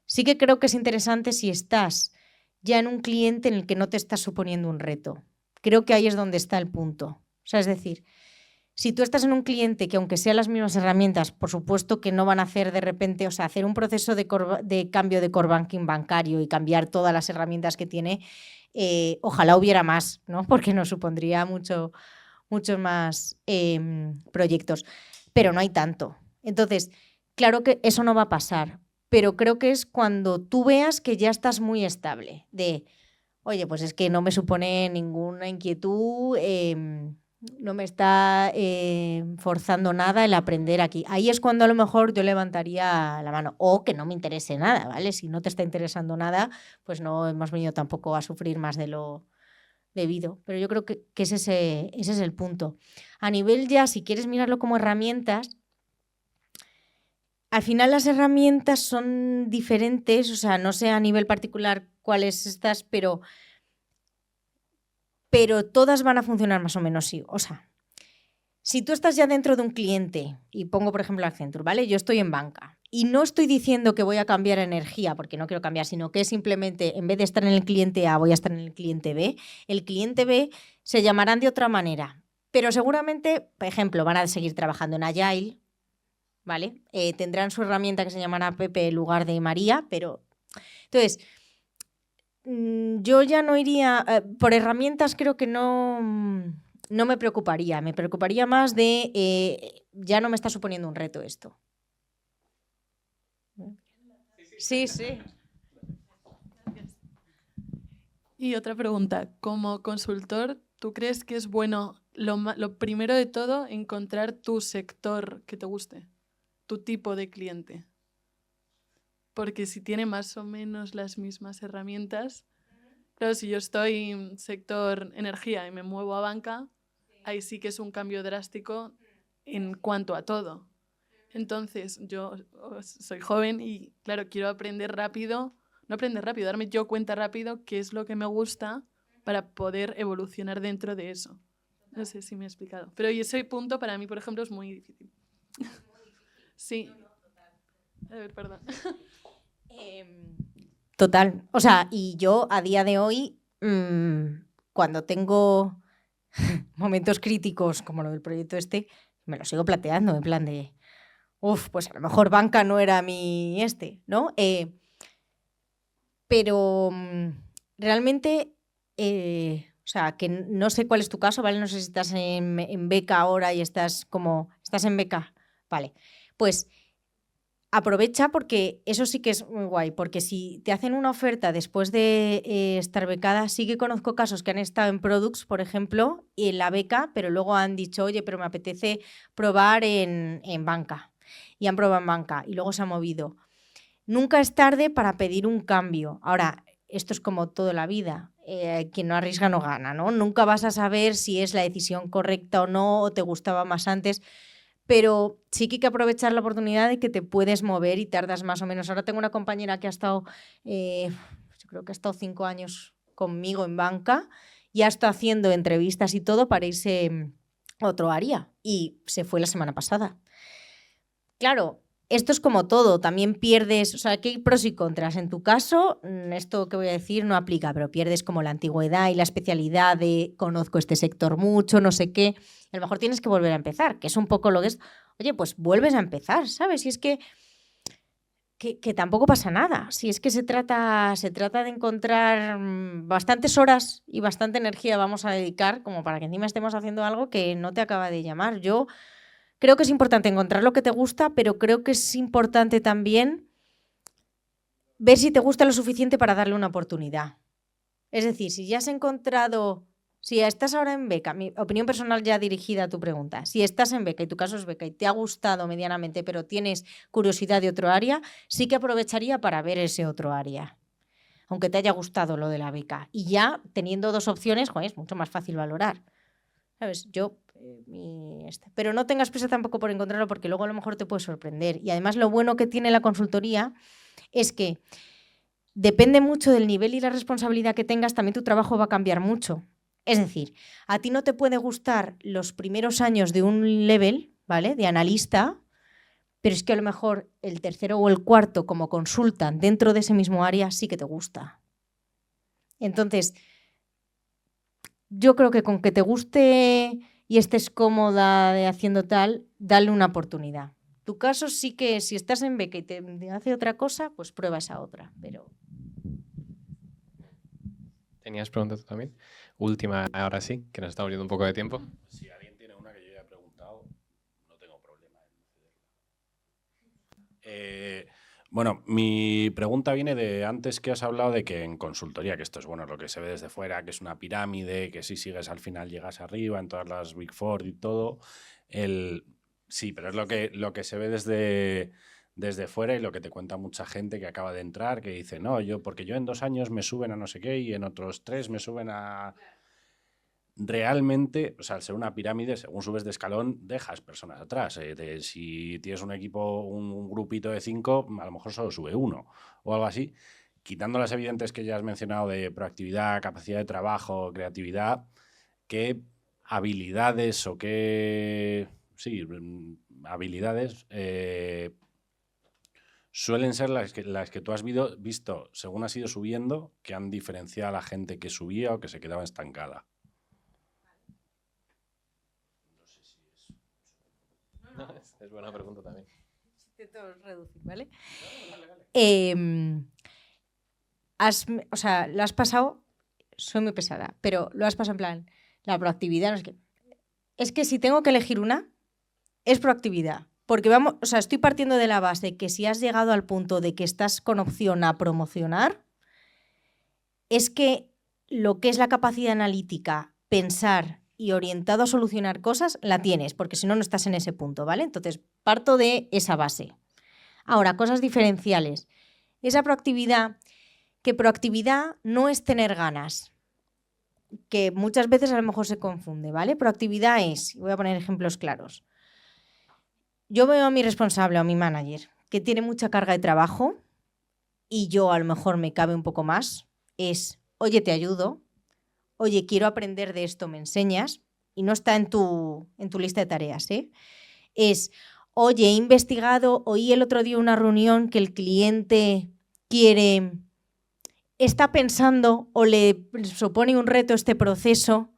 B: Sí que creo que es interesante si estás ya en un cliente en el que no te estás suponiendo un reto. Creo que ahí es donde está el punto. O sea, es decir, si tú estás en un cliente que aunque sean las mismas herramientas, por supuesto que no van a hacer de repente, o sea, hacer un proceso de cambio de core banking bancario y cambiar todas las herramientas que tiene, ojalá hubiera más, ¿no? Porque nos supondría muchos más proyectos, pero no hay tanto. Entonces, claro que eso no va a pasar, pero creo que es cuando tú veas que ya estás muy estable, de, oye, pues es que no me supone ninguna inquietud, no me está forzando nada el aprender aquí. Ahí es cuando a lo mejor yo levantaría la mano. O que no me interese nada, ¿vale? Si no te está interesando nada, pues no hemos venido tampoco a sufrir más de lo debido. Pero yo creo que ese es el punto. A nivel ya, si quieres mirarlo como herramientas, al final las herramientas son diferentes, o sea, no sé a nivel particular cuáles estas, pero pero todas van a funcionar más o menos sí. O sea, si tú estás ya dentro de un cliente, y pongo por ejemplo Accenture, ¿vale? Yo estoy en banca y no estoy diciendo que voy a cambiar energía, porque no quiero cambiar, sino que simplemente en vez de estar en el cliente A voy a estar en el cliente B. El cliente B se llamarán de otra manera, pero seguramente, por ejemplo, van a seguir trabajando en Agile, ¿vale? Tendrán su herramienta que se llamará Pepe en lugar de María, pero... Entonces, yo ya no iría... por herramientas creo que no me preocuparía. Me preocuparía más de... ya no me está suponiendo un reto esto. Sí, sí.
G: Y otra pregunta, como consultor, ¿tú crees que es bueno, lo primero de todo, encontrar tu sector que te guste, tu tipo de cliente? Porque si tiene más o menos las mismas herramientas, claro, si yo estoy en sector energía y me muevo a banca, ahí sí que es un cambio drástico en cuanto a todo. Entonces, yo soy joven y, claro, quiero aprender rápido, no aprender rápido, darme yo cuenta rápido qué es lo que me gusta para poder evolucionar dentro de eso. No sé si me he explicado. Pero ese punto para mí, por ejemplo, es muy difícil. Sí. A ver, perdón.
B: Total. O sea, y yo a día de hoy, cuando tengo momentos críticos como lo del proyecto este, me lo sigo planteando en plan de, pues a lo mejor banca no era mi ¿no? Pero realmente, o sea, que no sé cuál es tu caso, ¿vale? No sé si estás en beca ahora y estás en beca, vale. Pues aprovecha porque eso sí que es muy guay, porque si te hacen una oferta después de estar becada, sí que conozco casos que han estado en Products, por ejemplo, y en la beca, pero luego han dicho, oye, pero me apetece probar en banca. Y han probado en banca y luego se ha movido. Nunca es tarde para pedir un cambio. Ahora, esto es como toda la vida. Quien no arriesga no gana, ¿no? Nunca vas a saber si es la decisión correcta o no, o te gustaba más antes. Pero sí que hay que aprovechar la oportunidad de que te puedes mover y tardas más o menos. Ahora tengo una compañera que ha estado, yo creo que ha estado 5 años conmigo en banca y ha estado haciendo entrevistas y todo para irse a otro área y se fue la semana pasada. Claro, esto es como todo, también pierdes, o sea, aquí hay pros y contras. En tu caso, esto que voy a decir no aplica, pero pierdes como la antigüedad y la especialidad de conozco este sector mucho, no sé qué. A lo mejor tienes que volver a empezar, que es un poco lo que es. Oye, pues vuelves a empezar, ¿sabes? Si es que tampoco pasa nada. Si es que se trata de encontrar bastantes horas y bastante energía vamos a dedicar como para que encima estemos haciendo algo que no te acaba de llamar. Yo creo que es importante encontrar lo que te gusta, pero creo que es importante también ver si te gusta lo suficiente para darle una oportunidad. Es decir, si ya has encontrado, si estás ahora en beca, mi opinión personal ya dirigida a tu pregunta, si estás en beca y tu caso es beca y te ha gustado medianamente, pero tienes curiosidad de otro área, sí que aprovecharía para ver ese otro área, aunque te haya gustado lo de la beca. Y ya teniendo 2 opciones, es mucho más fácil valorar. ¿Sabes? Yo... Pero no tengas prisa tampoco por encontrarlo porque luego a lo mejor te puede sorprender. Y además lo bueno que tiene la consultoría es que depende mucho del nivel y la responsabilidad que tengas, también tu trabajo va a cambiar mucho. Es decir, a ti no te puede gustar los primeros años de un level, ¿vale? De analista, pero es que a lo mejor el tercero o el cuarto como consultan dentro de ese mismo área sí que te gusta. Entonces, yo creo que con que te guste y estés cómoda de haciendo tal, dale una oportunidad. Tu caso sí que si estás en beca y te hace otra cosa, pues prueba esa otra, pero...
A: ¿Tenías preguntas tú también? Última, ahora sí, que nos está volviendo un poco de tiempo.
D: Si alguien tiene una que yo ya he preguntado, no tengo problema en bueno, mi pregunta viene de antes que has hablado de que en consultoría, que esto es bueno lo que se ve desde fuera, que es una pirámide, que si sigues al final llegas arriba en todas las Big Four y todo. Sí, pero es lo que se ve desde fuera y lo que te cuenta mucha gente que acaba de entrar, que dice, no, porque yo en 2 años me suben a no sé qué y en otros 3 me suben a... Realmente, o sea, al ser una pirámide, según subes de escalón, dejas personas atrás. Si tienes un equipo, un grupito de 5, a lo mejor solo sube 1 o algo así. quitando las evidentes que ya has mencionado de proactividad, capacidad de trabajo, creatividad, ¿qué habilidades o qué habilidades suelen ser las que tú has visto, según has ido subiendo, que han diferenciado a la gente que subía o que se quedaba estancada?
A: Es buena pregunta también.
B: Intento reducir, ¿vale? O sea, lo has pasado, soy muy pesada, pero lo has pasado en plan, la proactividad, no es que... Es que si tengo que elegir una, es proactividad. Porque vamos, o sea, estoy partiendo de la base que si has llegado al punto de que estás con opción a promocionar, es que lo que es la capacidad analítica, pensar y orientado a solucionar cosas, la tienes, porque si no, no estás en ese punto, ¿vale? Entonces, parto de esa base. Ahora, cosas diferenciales. Esa proactividad, que proactividad no es tener ganas, que muchas veces a lo mejor se confunde, ¿vale? Proactividad es, voy a poner ejemplos claros. Yo veo a mi responsable o a mi manager que tiene mucha carga de trabajo y yo a lo mejor me cabe un poco más, es, oye, te ayudo, oye, quiero aprender de esto, ¿me enseñas? Y no está en tu lista de tareas, ¿eh? Es, oye, he investigado, oí el otro día una reunión que el cliente está pensando o le supone un reto este proceso,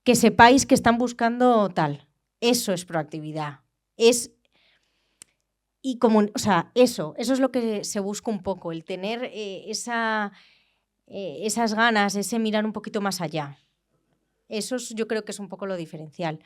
B: que sepáis que están buscando tal. Eso es proactividad. O sea, eso es lo que se busca un poco, el tener esas ganas, ese mirar un poquito más allá. Eso yo creo que es un poco lo diferencial.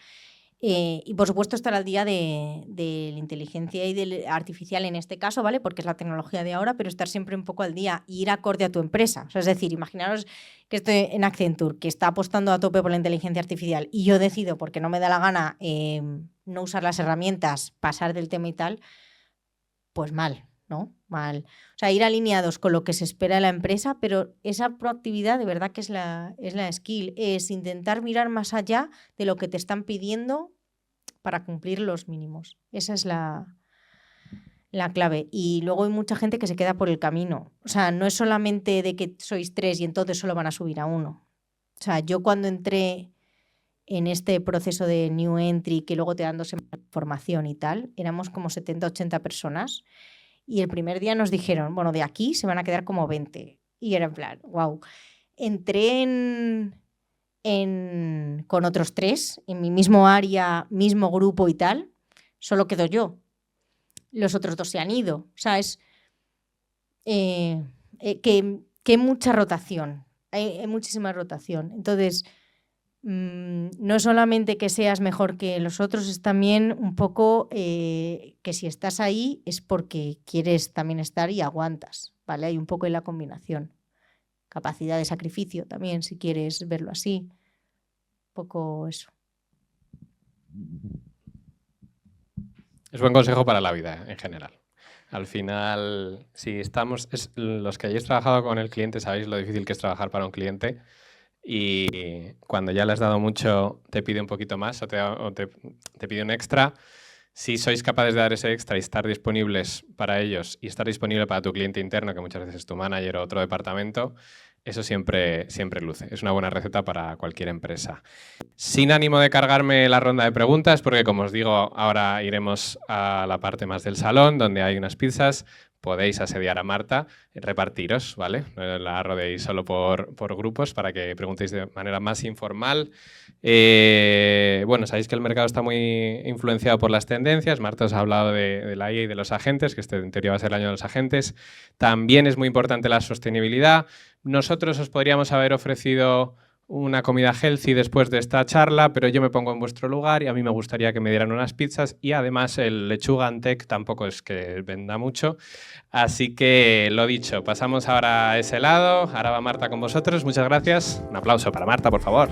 B: Y por supuesto estar al día de la inteligencia y del artificial en este caso, ¿vale? Porque es la tecnología de ahora, pero estar siempre un poco al día y ir acorde a tu empresa. O sea, es decir, imaginaros que estoy en Accenture, que está apostando a tope por la inteligencia artificial y yo decido, porque no me da la gana no usar las herramientas, pasar del tema y tal, pues mal, ¿no? Mal. O sea, ir alineados con lo que se espera de la empresa, pero esa proactividad de verdad que es la skill, es intentar mirar más allá de lo que te están pidiendo para cumplir los mínimos. Esa es la clave. Y luego hay mucha gente que se queda por el camino. O sea, no es solamente de que sois 3 y entonces solo van a subir a 1. O sea, yo cuando entré en este proceso de New Entry, que luego te dan 2 semanas de formación y tal, éramos como 70, 80 personas. Y el primer día nos dijeron, bueno, de aquí se van a quedar como 20. Y era en plan, wow. Entré con otros 3, en mi mismo área, mismo grupo y tal, solo quedo yo. Los otros 2 se han ido. O sea, es que hay mucha rotación. Hay muchísima rotación. Entonces, no es solamente que seas mejor que los otros, es también un poco que si estás ahí es porque quieres también estar y aguantas, ¿vale? Hay un poco en la combinación. Capacidad de sacrificio también, si quieres verlo así. Un poco eso.
A: Es buen consejo para la vida en general. Al final, si estamos... los que hayáis trabajado con el cliente sabéis lo difícil que es trabajar para un cliente. Y cuando ya le has dado mucho, te pide un poquito más o te pide un extra. Si sois capaces de dar ese extra y estar disponibles para ellos y estar disponible para tu cliente interno, que muchas veces es tu manager o otro departamento, eso siempre luce. Es una buena receta para cualquier empresa. Sin ánimo de cargarme la ronda de preguntas, porque como os digo, ahora iremos a la parte más del salón, donde hay unas pizzas. Podéis asediar a Marta, repartiros, ¿vale? No la rodeéis solo por grupos para que preguntéis de manera más informal. Bueno, sabéis que el mercado está muy influenciado por las tendencias. Marta os ha hablado de la IA y de los agentes, que este en teoría va a ser el año de los agentes. También es muy importante la sostenibilidad. Nosotros os podríamos haber ofrecido una comida healthy después de esta charla, pero yo me pongo en vuestro lugar y a mí me gustaría que me dieran unas pizzas y además el Lechuga Antec tampoco es que venda mucho. Así que lo dicho, pasamos ahora a ese lado. Ahora va Marta con vosotros. Muchas gracias. Un aplauso para Marta, por favor.